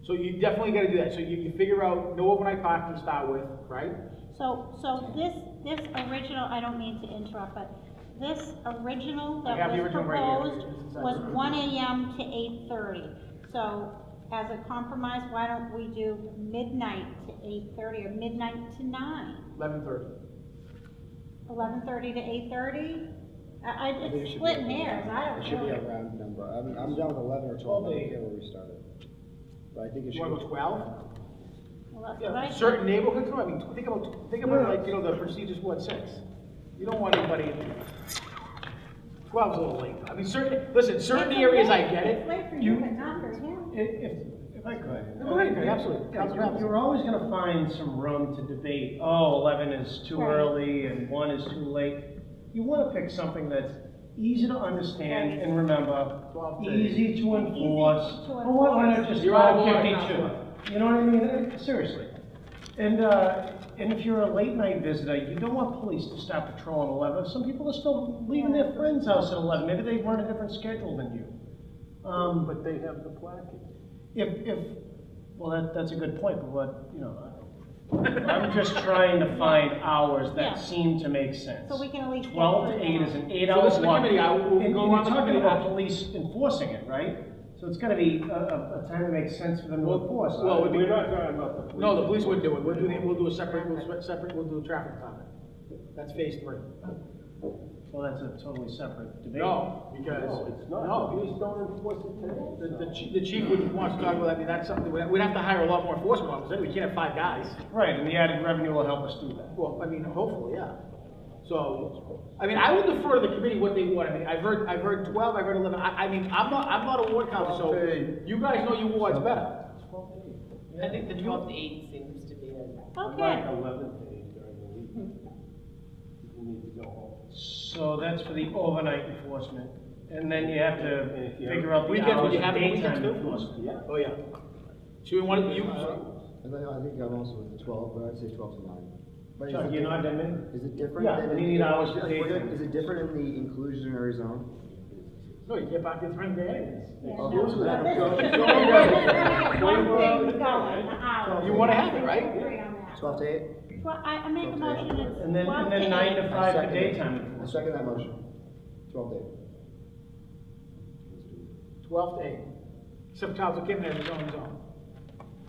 So you definitely gotta do that, so you figure out, no overnight parking to start with, right? So this original, I don't mean to interrupt, but this original I have that the was original right here. proposed It's inside was the- 1 a.m. to 8:30. So as a compromise, why don't we do midnight to 8:30 or midnight to 9? 11:30. 11:30 to 8:30? I think it It's should splitting be a- hairs, I It don't should be know. a round number. I mean, I'm down with 11 or 12, I don't care where we started. But I think it You should. wanna go 12? Well, that's Yeah, what I certain neighborhoods, I mean, think about like, the procedures Ward 6. You don't want anybody, 12's a little late. I mean, certain areas I get It's it. late for you, but not for him. If I could. Go ahead, absolutely. You're always gonna find some room to debate, 11 is too Right. early and 1 is too late. You wanna pick something that's easy to understand and remember, 12 to easy to enforce. Easy to Well, why not enforce. just You're out of order, 12:52? You know what I mean? Seriously. And if you're a late night visitor, you don't want police to start patrolling 11. Some people are still leaving their friend's house at 11. Maybe they run a different schedule than you. But they have the plaque. Well, that's a good point, but I'm just trying to find hours Yeah. that seem to make sense. So we can at least get 12 to through 8 that. is an So 8-hour this is the block. committee, I will And go you're on the talking committee about now. police enforcing it, right? So it's gotta be a time that makes sense for them to enforce. well, We're not talking about the police. No, the police wouldn't do it. We'll do a separate, we'll do a traffic department. That's phase 3. Well, that's a totally separate debate. No, because, No, it's not. no, Police don't enforce it today. the chief would want to talk about, I mean, that's something, we'd have to hire a lot more enforcement officers, we can't have 5 guys. Right, and the added revenue will help us do that. Well, I mean, hopefully, yeah. So, I mean, I would defer to the committee what they want, I mean, I've heard 12, I've heard 11, I mean, I'm not a ward council, so you guys know your wards better. I think the 12 to 8 seems to be a. Like Okay, 11 to 8 during the week. People need to go home. So that's for the overnight enforcement, and then you have to And if you're- figure out the Weekends, would hours you of have it weekends daytime too? enforcement. Yeah. Oh, yeah. So we want, you, And then I think I'm also with the 12, but I'd say 12 to 9. But is Chuck, it you're not different- that many? Is it different? Yeah, than and in you need the- hours for is daytime. it different in the inclusionary zone? no, you can't park there during the day anyways. yeah, Oh, no, this is- but this so- is- so- one thing going, the hours. You wanna have it, right? I agree on that. 12 to 8? Well, I make a motion, it's And then 12 to 9 to 8. 5 for second it. daytime I enforcement. second that motion. 12 to 8. 12 to 8. Except Council Kim has his own zone.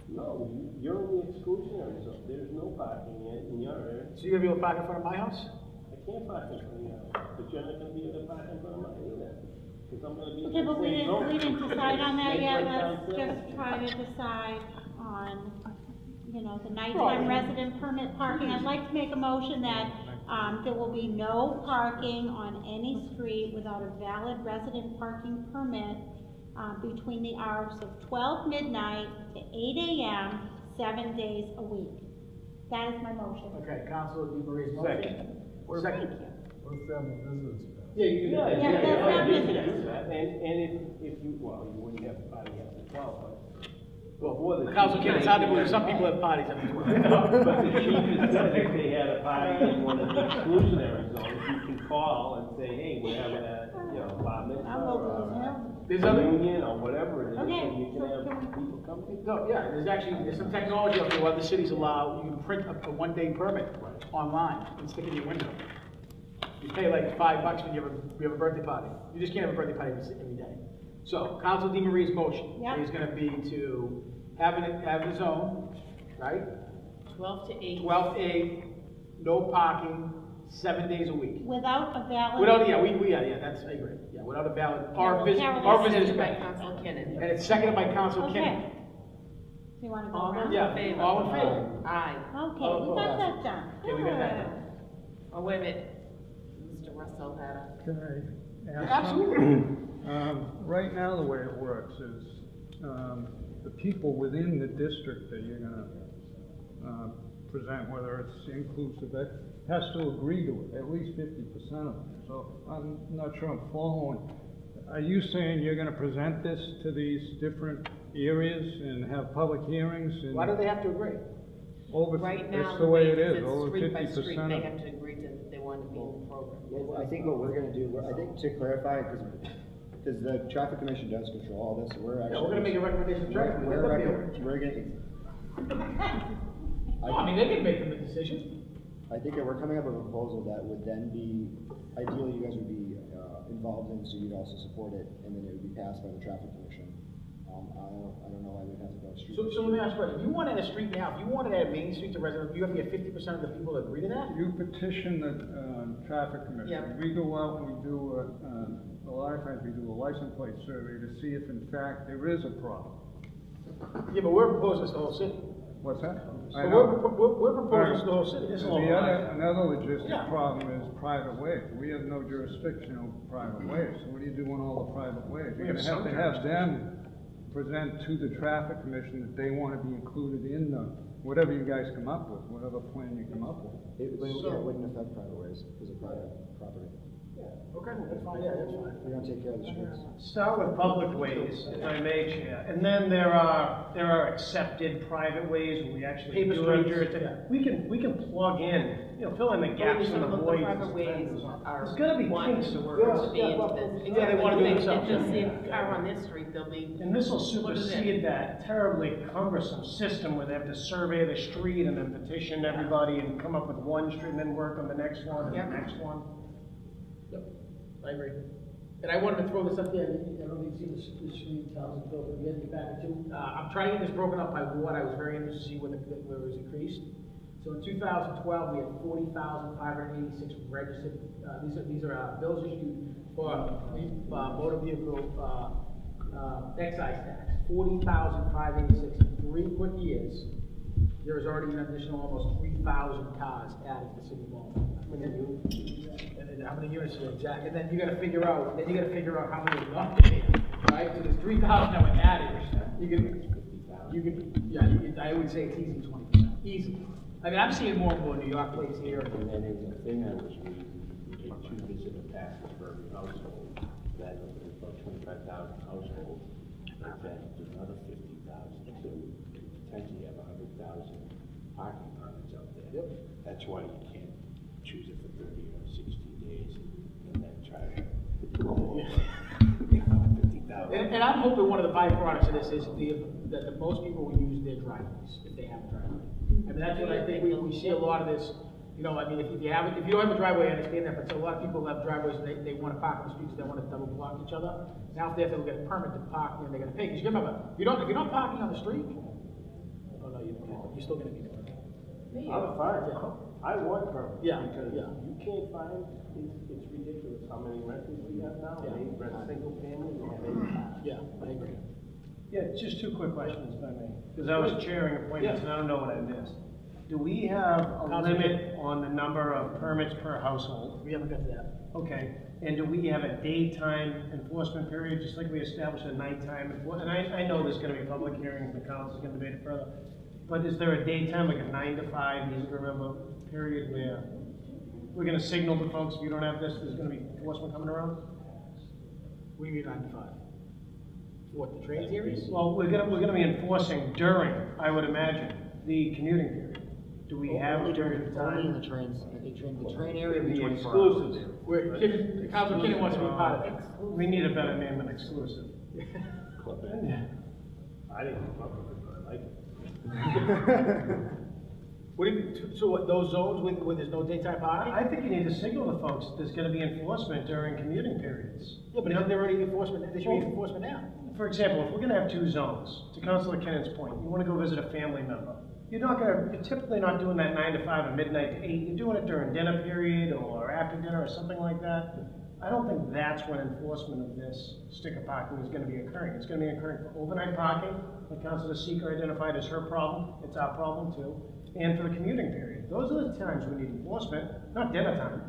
No, you're in the exclusionary zone, there's no parking in your area. So you're gonna be able to park in front of my house? I can't park in front of your house, but you're not gonna be able to park in front of mine either. Because I'm gonna be in Okay, the but we same zone. didn't decide on that Make yet, like let's down just south. try to decide on, the nighttime resident permit parking. I'd like to make a motion that, there will be no parking on any street without a valid resident parking permit, between the hours of 12 midnight to 8 AM, 7 days a week. That is my motion. Okay, Council DeMarie's Second. motion. Second. What's that in business? Yeah, you can do that. Yeah, that's not you can business. do that. And if you, well, you wouldn't have a party after 12, but. Well, the Council Kim, it's hard to believe, some people have parties after 12. But the chief has said if they had a party in one of the exclusionary zones, you can call and say, hey, we're having a, bar mitzvah I will or do that. There's other, reunion or whatever it is, Okay, and you can so have can we- people come in. no, yeah, there's some technology out there where other cities allow, you can print up a 1-day permit online and stick it in your window. You pay like $5 when you have a birthday party. You just can't have a birthday party every day. So, Council DeMarie's motion Yep. is gonna be to have his own, right? 12 to 8. 12 to 8, no parking, 7 days a week. Without a valid. Without, yeah, that's, I agree. Yeah, without a valid, our visit, Carol, our this visitors By back. Council Kinnon. And it's seconded by Council Okay. Kim. Do you wanna go All around? those Yeah, in favor? all in favor? Aye. Okay, we got that done. Okay, we got that Good. done. Oh, wait a minute. Mr. Russell had a. Can I ask Absolutely. something? Right now, the way it works is, the people within the district that you're gonna, present, whether it's inclusive, that has to agree to it, at least 50% of them. So I'm not sure I'm following. Are you saying you're gonna present this to these different areas and have public hearings and? Why do they have to agree? Over, Right now, that's the way it is, it's over street by 50% street, of they them. have to agree to, they want to be in the program. Well, I think what we're gonna do, I think to clarify, because the traffic commission does control all this, so we're actually. Yeah, we're gonna make a recommendation to traffic. We're gonna, I mean, they can make the decision. I think that we're coming up with a proposal that would then be, ideally, you guys would be, involved in, so you'd also support it, and then it would be passed by the traffic commission. I don't know why we'd have to go street. So let me ask you, a question. You want it at a street now, if you want it at Main Street to residents, you have to get 50% of the people to agree to that? You petition the, traffic commission. Yeah. We go out and we do, a lot of times we do a license plate survey to see if in fact there is a problem. Yeah, but we're proposing this to the whole city. What's that? So I we're know. proposing this to the whole city. This is The all right. another logistic Yeah. problem is private ways. We have no jurisdiction over private ways, so what do you do on all the private ways? We You're have gonna have some to have them present to the traffic commission that they wanna be included in the, whatever you guys come up with, whatever plan you come up with. It wouldn't affect private ways, because of private property. Okay, that's fine, yeah, that's fine. We're gonna take care of the streets. Start with public ways, if I may, Chair, and then there are accepted private ways where we actually Paper do our streets, jurisdiction. We can plug in, fill in the gaps and the voids. Private ways are. There's gotta be wanting kinks to to work work to be into this. Yeah, they wanna do it If themselves. they'll see a car on this street, they'll be. And this will Put it in. supersede that terribly cumbersome system where they have to survey the street and then petition everybody and come up with one street and then work on the next one and Yep. the next one. Yep, I agree. And I wanted to throw this up there, I don't know if you see the street tells it, but we had to get back to, I'm trying to get this broken up by ward, I was very interested to see where it was increased. So in 2012, we had 40,586 registered, these are bills issued for motor vehicle excise tax. 40,586 in 3 quick years. There is already an additional almost 3,000 cars added to the city of Baltimore. And then how many units are exact? And then you gotta figure out, how many are not there, right? So there's 3,000 that were added. I would say it's easy 20%, easy. I mean, I'm seeing more and more New York plates here. And then in the thing I was reading, you get 2 visitor passes for every household, that is about 25,000 households, that's added to another 50,000, so potentially have 100,000 parking permits out there. Yep. That's why you can't choose it for 30 or 60 days, and then try to go over, 50,000. And I'm hoping one of the byproducts of this is that the most people will use their driveways, if they have a driveway. I mean, that's what I think, we see a lot of this, you know, I mean, if you don't have a driveway, I understand that, but so a lot of people have driveways, and they wanna park on the streets, they wanna double block each other. Now if they have to get a permit to park, they're gonna pay, because you remember, if you're not parking on the street, oh no, you're still gonna need a permit. I'm fine, I want permits. Yeah, Because yeah. you can't find, it's ridiculous how many renters we have now, Yeah. they rent single family, and they. Yeah, I agree. Yeah, just 2 quick questions, if I may, because I was chairing appointments and I don't know what I missed. Do we have a limit on the number of permits per household? We haven't got to that. Okay, and do we have a daytime enforcement period, just like we established a nighttime enforcement? And I know there's gonna be public hearings, the council's gonna debate it further, but is there a daytime, like a 9 to 5, easy to remember, period where we're gonna signal to folks, if you don't have this, there's gonna be enforcement coming around? What do you mean 9 to 5? What, the train series? Well, we're gonna be enforcing during, I would imagine, the commuting period. Do we have a period of Only in time? the train area will be The 24 hours. exclusive. Where, Councilman Kinney wants to be part of it. We need a better name than exclusive. Club it. I didn't come up with it, but I like it. What do you, so what, those zones where there's no daytime parking? I think you need to signal to folks, there's gonna be enforcement during commuting periods. Yeah, but isn't there already enforcement, there should be enforcement now. For example, if we're gonna have 2 zones, to Councilor Kennan's point, you wanna go visit a family member. You're typically not doing that 9 to 5 or midnight to 8, you're doing it during dinner period or after dinner or something like that. I don't think that's when enforcement of this sticker parking is gonna be occurring. It's gonna be occurring for overnight parking, like Councilor Seeker identified as her problem, it's our problem too, and for the commuting period. Those are the times we need enforcement, not dinner time.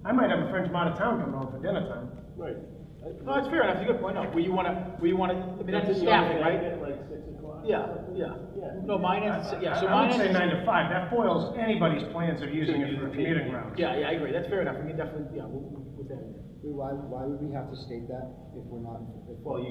I might have a friend from out of town coming home for dinner time. Right. No, that's fair enough, it's a good point, no, where you wanna, I mean, that's staffing, right? At like 6 o'clock? Yeah. No, mine is, yeah, so I mine would is. say 9 to 5, that foils anybody's plans of using it for a commuting route. Yeah, I agree, that's fair enough, we can definitely, yeah, we'll put that in there. Why would we have to state that if we're not? Well,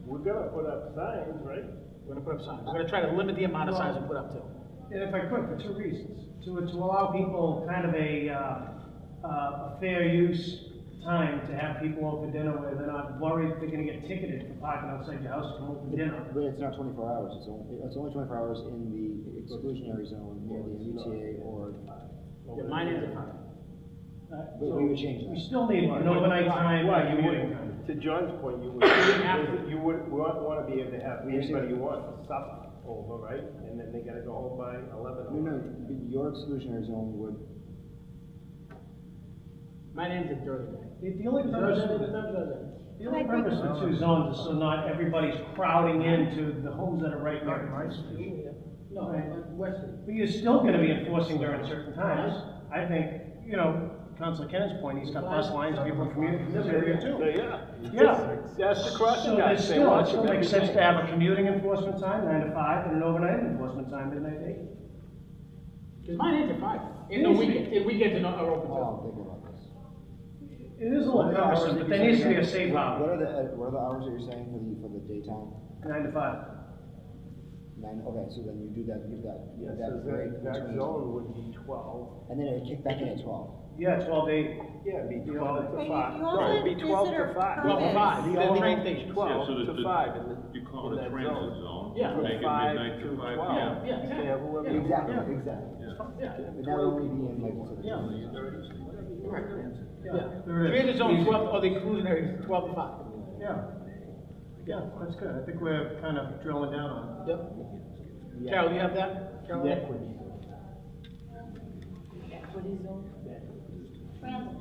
we're gonna put up signs, right? We're gonna put up signs, we're gonna try to limit the amount of signs we put up too. And if I could, for 2 reasons. To allow people kind of a fair use time to have people home for dinner where they're not worried they're gonna get ticketed for parking outside your house to come home for dinner. But it's not 24 hours, it's only 24 hours in the exclusionary zone near the MUTA or, Yeah, mine is at 5. but we would change We that. still need an overnight time Right, and you commuting would, time. to John's point, you would wanna be able to have anybody you want to sup over, right? And then they gotta go home by 11. No, but your exclusionary zone would, Mine ends at Thursday. The only purpose for the only purpose for 2 zones is so not everybody's crowding into the homes that are right near it. No, Western. But you're still gonna be enforcing during certain times. I think, you know, Councilor Kennan's point, he's got bus lines, people commuting from this area too. Yeah. That's the crossing So guys. it's They still, watch it still them makes every sense day. to have a commuting enforcement time, 9 to 5, and an overnight enforcement time, midnight to 8. Because mine ends at 5. In the weekends are open oh, too. I'm thinking about this. It is a little cumbersome, but there needs to be a safe What hour, are the hours that you're saying for the daytime? 9 to 5. 9, okay, so then you do that, give that, Yeah, that so break that between, zone would be 12. and then it kick back in at 12. Yeah, 12 to 8. Yeah, it'd be You 12 know, to But 5. you No, also it'd be have 12 to visitor 5. 12 to 5, The the only- train station. 12 Yeah, so to 5 in the. You call in it a that transit zone. Yeah. Make it Five midnight to 5 12. p.m. Yeah, exactly. Yeah, whoever you want. Exactly, Yeah. exactly. Yeah. But that would only be in like, sort of. Yeah. Right. Yeah, there is. Transit zone 12, or the exclusionary is 12 to 5. Yeah. Yeah, that's good. I think we're kind of drilling down on it. Yep. Carol, do you have that? Carol? The equity. What is zone? Transit.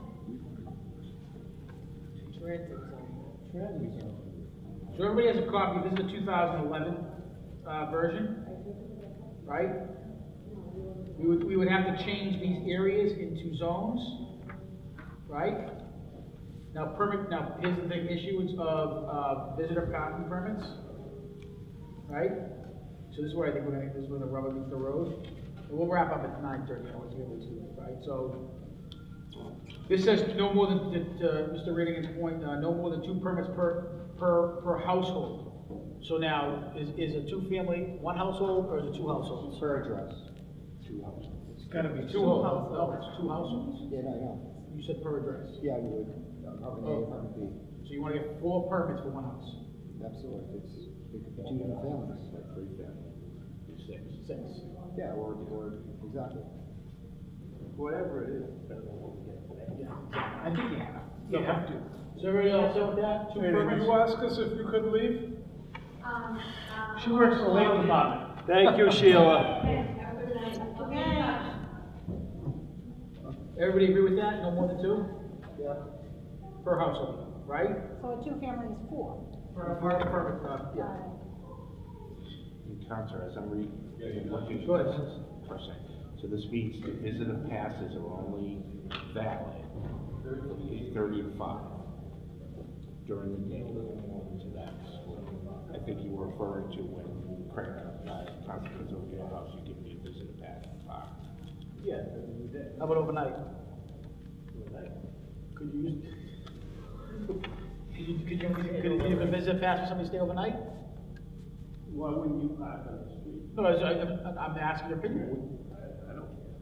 Transit zone. So everybody has a copy, this is the 2011 version, right? We would have to change these areas into zones, right? Now here's the big issuance of visitor parking permits, right? So this is where I think this is where the rubber meets the road. And we'll wrap up at 9:30, I want to get to, right? So, this says no more than, Mr. Redding's point, no more than 2 permits per household. So now, is a 2-family 1 household, or is it 2 households? Per address, 2 houses. It's gotta be 2 households. No, it's 2 households. Yeah, no. You said per address. Yeah, we would, apartment A, apartment B. So you wanna get 4 permits for 1 house? Absolutely, it could be 2 different families. Like 3 families. 6. Yeah, or, exactly. Whatever it is, depending on what we get today. Yeah, I think you have. You have to. So everybody else set with that? 2 permits? ask us if you could leave? She works for the legal department. Thank you, Sheila. Everybody agree with that? No more than 2? Yeah. Per household, right? So a 2-family is 4. Per permit, yeah. Counselor, as I'm looking Go at ahead. this for a second. So this means the visitor passes are only valid 8:30 to 5 during the day. So that's what I think you were referring to when Craig comes over to your house, you give me a visitor pass at 5. Yeah, during the day. How about overnight? Overnight. Could you use, could you give a visit pass for somebody to stay overnight? Why wouldn't you park on the street? No, I'm asking your opinion. I don't care.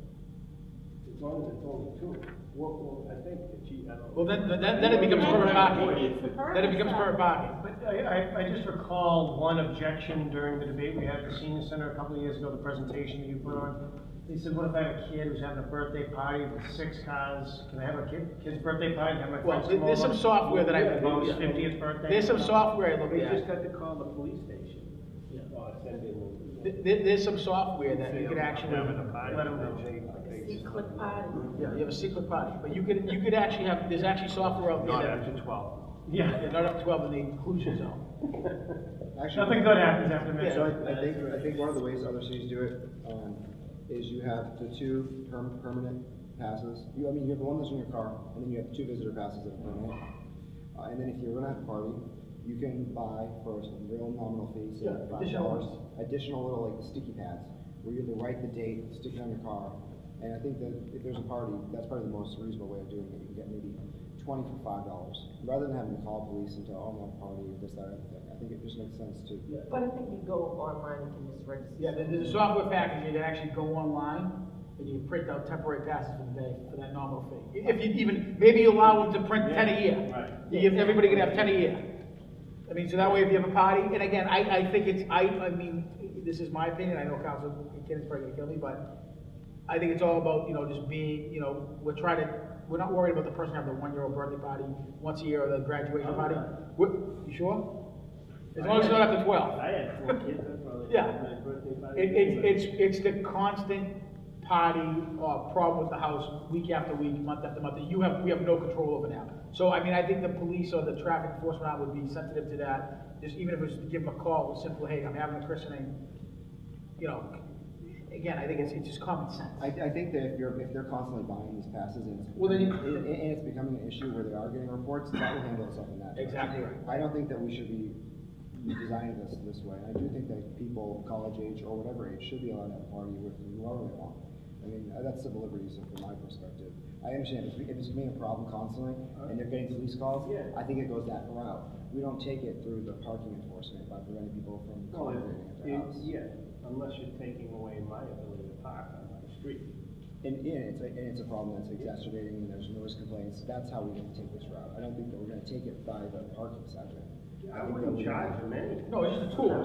As long as it's only 2. Well, I think the chief, I don't. Well, then it becomes permit parking. Then it becomes permit parking. But I just recall one objection during the debate we had at the senior center a couple of years ago, the presentation you put on. They said, what if I have a kid who's having a birthday party with 6 cars? Can I have a kid's birthday party? Have my Well, friends come over? there's some software that I. Yeah, mom's 50th birthday. There's some software I looked We just at. got to call the police station. Or send in. There's some software that you could actually. Let them know. Secret party. Yeah, you have a secret party, but you could actually have, there's actually software out there Not that. after 12. Yeah. Yeah, not up to 12 in the inclusion zone. Actually, Nothing good happens after midnight. So I think one of the ways other cities do it, is you have the 2 permanent passes. You have the one that's in your car, and then you have 2 visitor passes that are permanent. And then if you're gonna have a party, you can buy for a real nominal fee, say Yeah, $5, additional little like sticky pads, where you either write the date, stick it on your car. And I think that if there's a party, that's probably the most reasonable way of doing it. You can get maybe 20 for $5, rather than having to call police and tell, oh, I'm at a party, or this, that, or the thing. I think it just makes sense to. But I think you go online and can just register. Yeah, there's a software package, you can actually go online, and you can print out temporary passes for the day, for that nominal fee. If you even, maybe you allow them to print 10 a year. Right. You give, everybody can have 10 a year. I mean, so that way if you have a party, and again, I think it's, I mean, this is my opinion, I know Council Kennedy's probably gonna kill me, but I think it's all about, just being, we're not worried about the person having a 1-year-old birthday party once a year, or the graduation party. You sure? As long as it's not up to 12. I had 4 kids, that's probably. Yeah. My birthday party. It's the constant party or problem with the house, week after week, month after month, that we have no control over now. So, I mean, I think the police or the traffic enforcement would be sensitive to that, just even if it was to give them a call, a simple, hey, I'm having a christening, again, I think it's just common sense. I think that if they're constantly buying these passes and it's, Well, then and it's becoming an issue where they are getting reports, that will handle itself in that. Exactly right. I don't think that we should be designing this way. I do think that people, college age or whatever age, should be allowed to have a party with whoever they want. I mean, that's civil liberties from my perspective. I understand if it's becoming a problem constantly and they're getting police calls, I think it goes that route. We don't take it through the parking enforcement by preventing people from congregating at their house. Yeah, unless you're taking away my ability to park on my street. And it's a problem that's exacerbating and there's noise complaints. That's how we need to take this route. I don't think that we're gonna take it by the parking side of it. I wouldn't charge them anything. No, it's just a tool,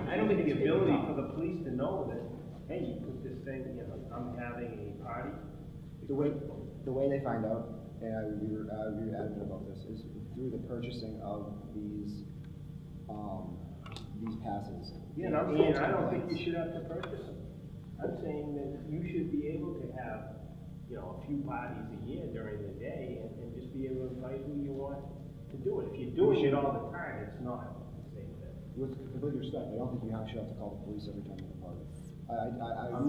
I don't think the ability for the police to know that, hey, you put this thing, I'm having a party. The way they find out, and we were adamant about this, is through the purchasing of these passes. Yeah, and I'm saying, I don't think you should have to purchase them. I'm saying that you should be able to have, few parties a year during the day and just be able to invite who you want to do it. If you're doing it all the time, it's not the same thing. With complete respect, I don't think you actually have to call the police every time you have a party. I'm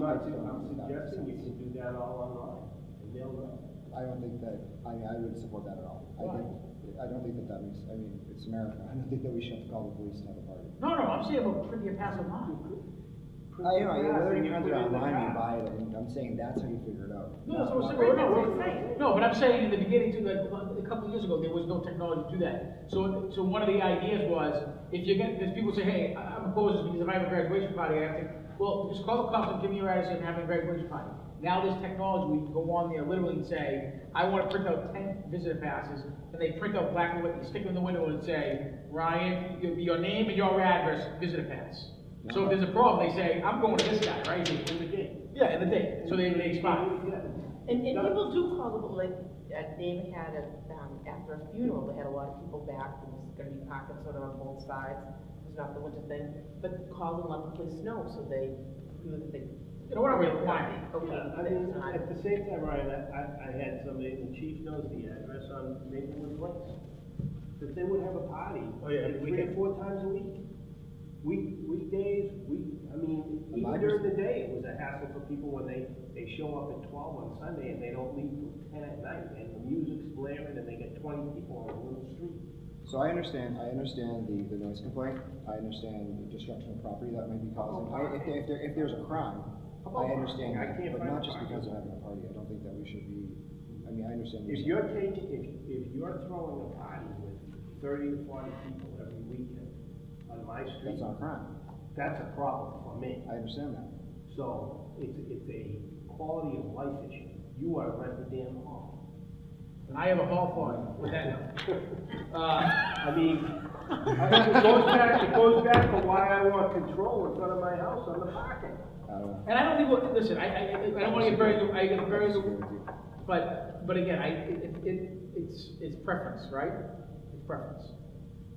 suggesting you can do that all online, and they'll know. I don't think that, I wouldn't support that at all. I don't think that makes, it's America. I don't think that we should have to call the police to have a party. No, I'm saying about printing a pass online. Whether you print it online or you buy it, and I'm saying that's how you figure it out. No, that's what I'm saying. No, but I'm saying in the beginning too, like, a couple of years ago, there was no technology to do that. So one of the ideas was, if you get, because people say, hey, I'm opposed to this because if I have a graduation party, I have to, well, just call the cops and give me your address and have a graduation party. Now there's technology, we can go on there literally and say, I want to print out 10 visitor passes, and they print out black and white, and stick them in the window and say, Ryan, your name and your address, visitor pass. So if there's a problem, they say, I'm going to this guy, right? In the day. Yeah, in the day, so they expire. And people do call the, like, David had after a funeral, they had a lot of people back, there was gonna be parking sort of on both sides, it was not the winter thing, but called and let the police know, so they knew that they. You know, we're not really requiring. Okay, I mean, at the same time, Ryan, I had somebody, the chief knows the address on Maplewood Place, that they would have a party, like 3 or 4 times a week. Weekdays, even during the day, it was a hassle for people when they show up at 12 on Sunday and they don't leave till 10 at night, and the music's blaring and they get 20 people on a little street. So I understand the noise complaint, I understand the destruction of property that might be causing, if there's a crime, I understand that, but not just because of having a party. I don't think that we should be, I understand. If you're throwing a party with 30 to 40 people every weekend on my street. That's not a crime. That's a problem for me. I understand that. So it's a quality of life issue. You are rent the damn hall. And I have a hall for it, with that it goes back to why I want control in front of my house on the parking. And I don't think, listen, I don't want to get very, but again, it's preference, right? It's preference.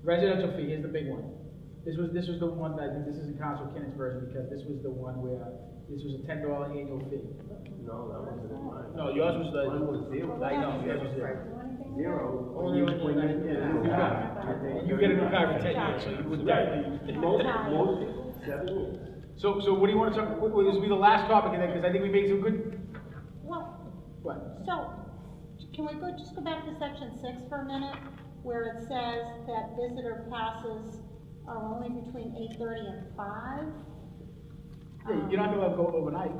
Residential fee, here's the big one. This was the one that, I think this is in Council Kennett's version, because this was the one where, this was a $10 annual fee. No, that wasn't mine. No, yours was the. Mine was zero. I know, yours was zero. Zero. Only when you get a new car. You get a new car for 10 years, so you would definitely. Most people, 7 years. So what do you want to talk, this will be the last topic, and then, because I think we made some good. Well, What? so, can we just go back to section 6 for a minute, where it says that visitor passes are only between 8:30 and 5? Yeah, you're not gonna go overnight,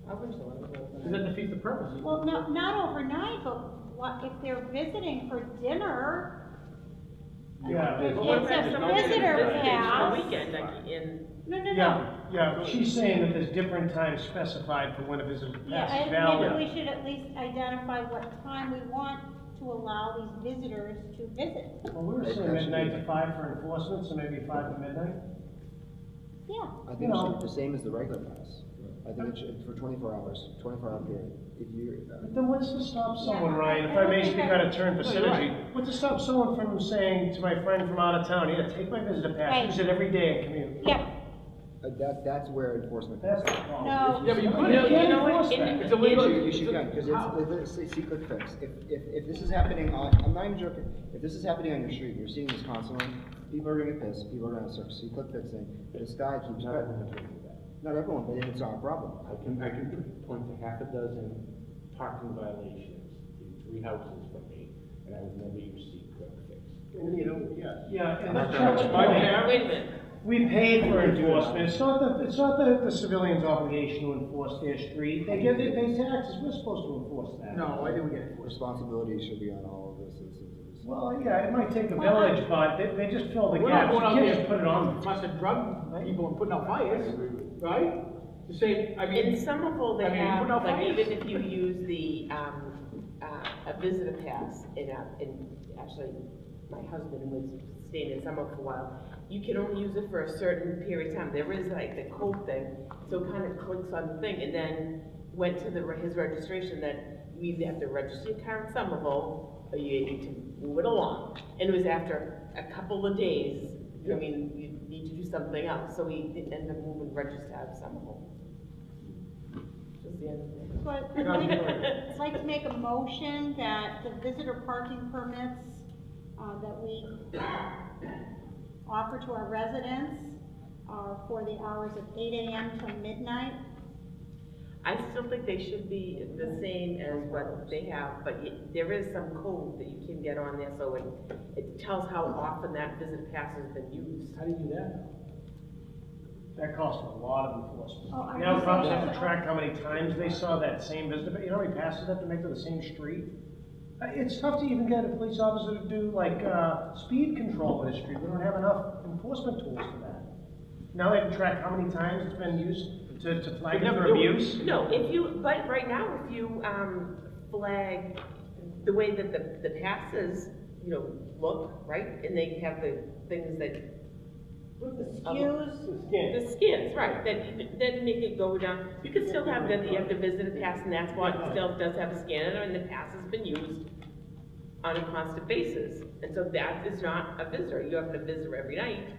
I wish so. because that defeats the purpose. Well, not overnight, but what, if they're visiting for dinner? Yeah. It's a visitor pass. Weekend, like in. No. Yeah, she's saying that there's different times specified for when a visitor Yeah, pass is and valid. maybe we should at least identify what time we want to allow these visitors to visit. Well, we were saying midnight to 5 for enforcement, so maybe 5 to midnight. Yeah. I think it should be the same as the regular pass. I think it should, for 24 hours, 24-hour period. If you, But then what's to stop someone, Yeah, Ryan, if I I may don't speak think out of turn for No, you're right. synergy? What's to stop someone from saying to my friend from out of town, yeah, take my visitor pass, Right. use it every day and commute? Yeah, that's where enforcement That's comes the in. problem. no. Yeah, but you You couldn't. can't enforce that. It's illegal. Yes, you can, because it's a secret fix. If this is happening on, I'm not even joking, if this is happening on your street, you're seeing this constantly, people are gonna get pissed, people are gonna start secret fixing, this guy keeps. Not everyone can do that. Not everyone, but it's not a problem. I can point to half a dozen parking violations in 3 houses from me, and I would never use secret fix. And you know, Yeah, and that's not Chuck's gonna- point. Wait a minute. We pay for enforcement, it's not the civilian's obligation to enforce their street, they pay taxes, we're supposed to enforce that. No, I think we get it. Responsibility should be on all of the citizens of this. Well, yeah, it might take a village, but they just fill the We're not gaps, you going out can't there just put it on them. busting drug people and putting out fires, right? The same, I mean. In Somerville, they I mean, have, put out like, fires. even if you use the, a visitor pass, in actually, my husband was staying in Somerville for a while, you can only use it for a certain period of time. There is like the code thing, so it kind of clicks on the thing, and then went to his registration that you either have to register your car in Somerville, or you need to move it along. And it was after a couple of days, I mean, you need to do something else, so we ended up moving register out of Somerville. Just the end of it. So I'd like to make a motion that the visitor parking permits, that we offer to our residents are for the hours of 8 a.m. till midnight. I still think they should be the same as what they have, but there is some code that you can get on there, so it tells how often that visit pass has been used. How do you do that? That costs a lot of enforcement. Oh, are Now, you cops saying- have to track how many times they saw that same visitor, you know how many passes they have to make to the same street? It's tough to even get a police officer to do like, speed control in the street, we don't have enough enforcement tools for that. Now they have to track how many times it's been used to flag it for abuse? No, but right now, if you, flag the way that the passes, look, right? And they have the things that. The skins, right, then make it go down. You can still have you have to visit a pass, and that's what still does have a scanner, and the pass has been used on a constant basis. And so that is not a visitor, you have to visit every night,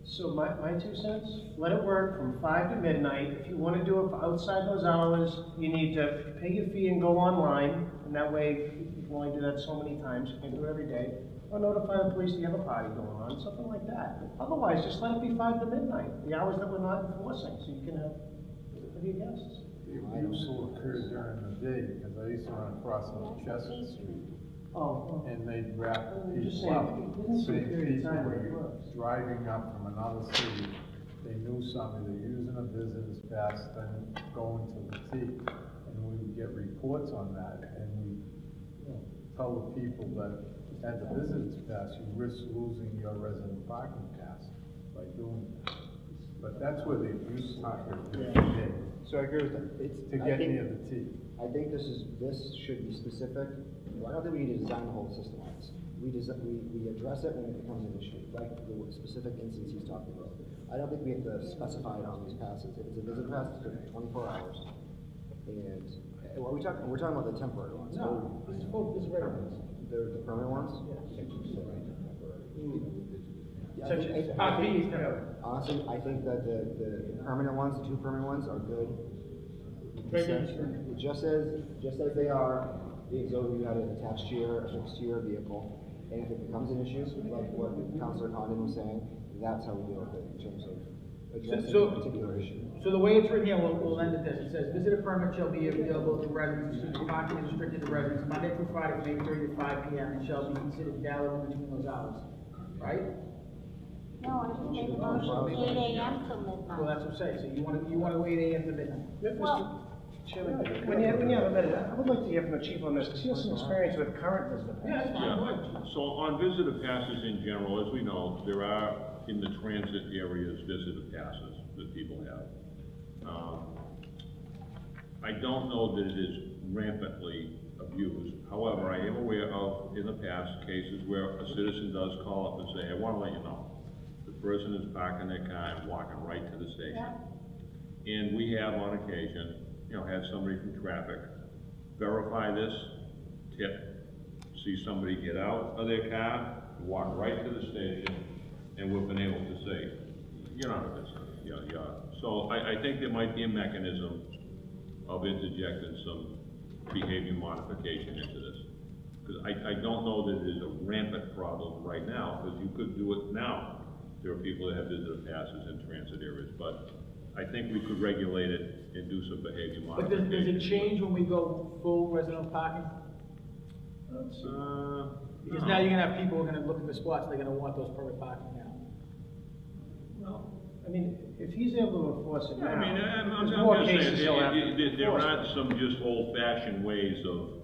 So my 2 cents, let it work from 5 to midnight. If you want to do it for outside those hours, you need to pay your fee and go online, and that way you can only do that so many times, you can't do it every day. Or notify the police that you have a party going on, something like that. Otherwise, just let it be 5 to midnight, the hours that we're not enforcing, so you can have for your guests. It used to occur during the day, because I used to run across on Chestnut Street, Oh, and they'd wrap just people saying, up. it isn't a Same period of people time where it were works. driving up from another city, they knew somebody, they're using a visitor's pass, then going to the T. And we would get reports on that, and we tell the people that at the visitor's pass, you risk losing your resident parking pass by doing that. But that's where the abuse occurs during the day, So I agree with that. It's, to I get think- near the T. I think this should be specific. I don't think we need to design the whole system on this. We address it when it becomes an issue, like the specific instance he's talking about. I don't think we have to specify it on these passes. If it's a visitor pass, it's for 24 hours. And what we're talking about the temporary ones. No, this is regular ones. The permanent ones? Yeah, honestly, I think that the permanent ones, the 2 permanent ones are good. Just as they are, as though you had it attached to your vehicle. And if it becomes an issue, like what Councilor Condon was saying, that's how we deal with it in terms of addressing a particular issue. So the way it's written here, we'll end at this. It says, visitor permit shall be available to residents, parking is restricted to residents Monday through Friday from 8:30 to 5 p.m. and shall be considered valid in between those hours, right? No, I just made the motion 8 a.m. till midnight. Well, that's what I'm saying, so you want to wait a.m. to midnight. Well, Chairman, when you have a minute, I would like to hear from the chief on this, because he has some experience with current visitor passes. Yeah, so on visitor passes in general, as we know, there are in the transit areas visitor passes that people have. I don't know that it is rampantly abused. However, I am aware of, in the past, cases where a citizen does call up and say, I want to let you know, the person is parking their car and walking right to the station. And we have on occasion, had somebody from traffic verify this, tip, see somebody get out of their car, walk right to the station, and we've been able to say, you're not a visitor. So I think there might be a mechanism of interjecting some behavior modification into this. Because I don't know that it is a rampant problem right now, because you could do it now. There are people that have visitor passes in transit areas, but I think we could regulate it and do some behavior But modification. does it change when we go full residential parking? Because now you're gonna have people who are gonna look at the spots, they're gonna want those permit parking now. Well, I mean, if he's able to enforce it now, I mean, I'm there's more just cases he'll have to saying, there enforce. aren't some just old-fashioned ways of,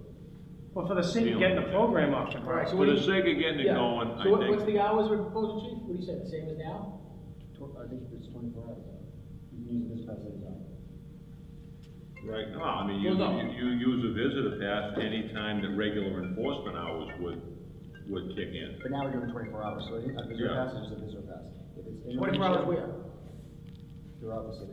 Well, for the sake of getting the program off the ground. So for the sake of getting it going, I So what's think. the hours we're proposing, chief? What do you say, the same as now? I think it's 24 hours. You can use a visitor pass anytime. Right, no, I mean, you use a visitor pass anytime that regular enforcement hours would kick in. But now we're doing 24 hours, so a visitor Yeah. pass is just a visitor pass. If it's in 24 hours where? throughout the city.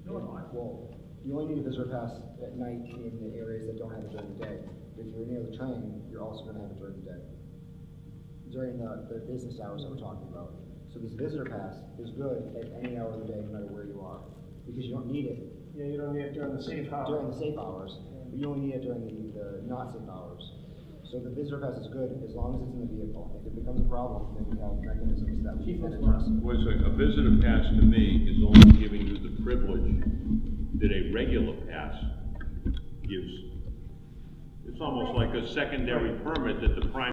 No, no, Well, you only need a visitor pass at night in the areas that don't have it during the day. If you're near the train, you're also gonna have it during the day. During the business hours that we're talking about. So this visitor pass is good at any hour of the day, no matter where you are, because you don't need it Yeah, you don't need it during the safe hours. during the safe hours, but you only need it during the not safe hours. So the visitor pass is good as long as it's in the vehicle. If it becomes a problem, then we have mechanisms that we can address it. Wait a second, a visitor pass to me is only giving you the privilege that a regular pass gives. It's almost like a secondary permit that the primary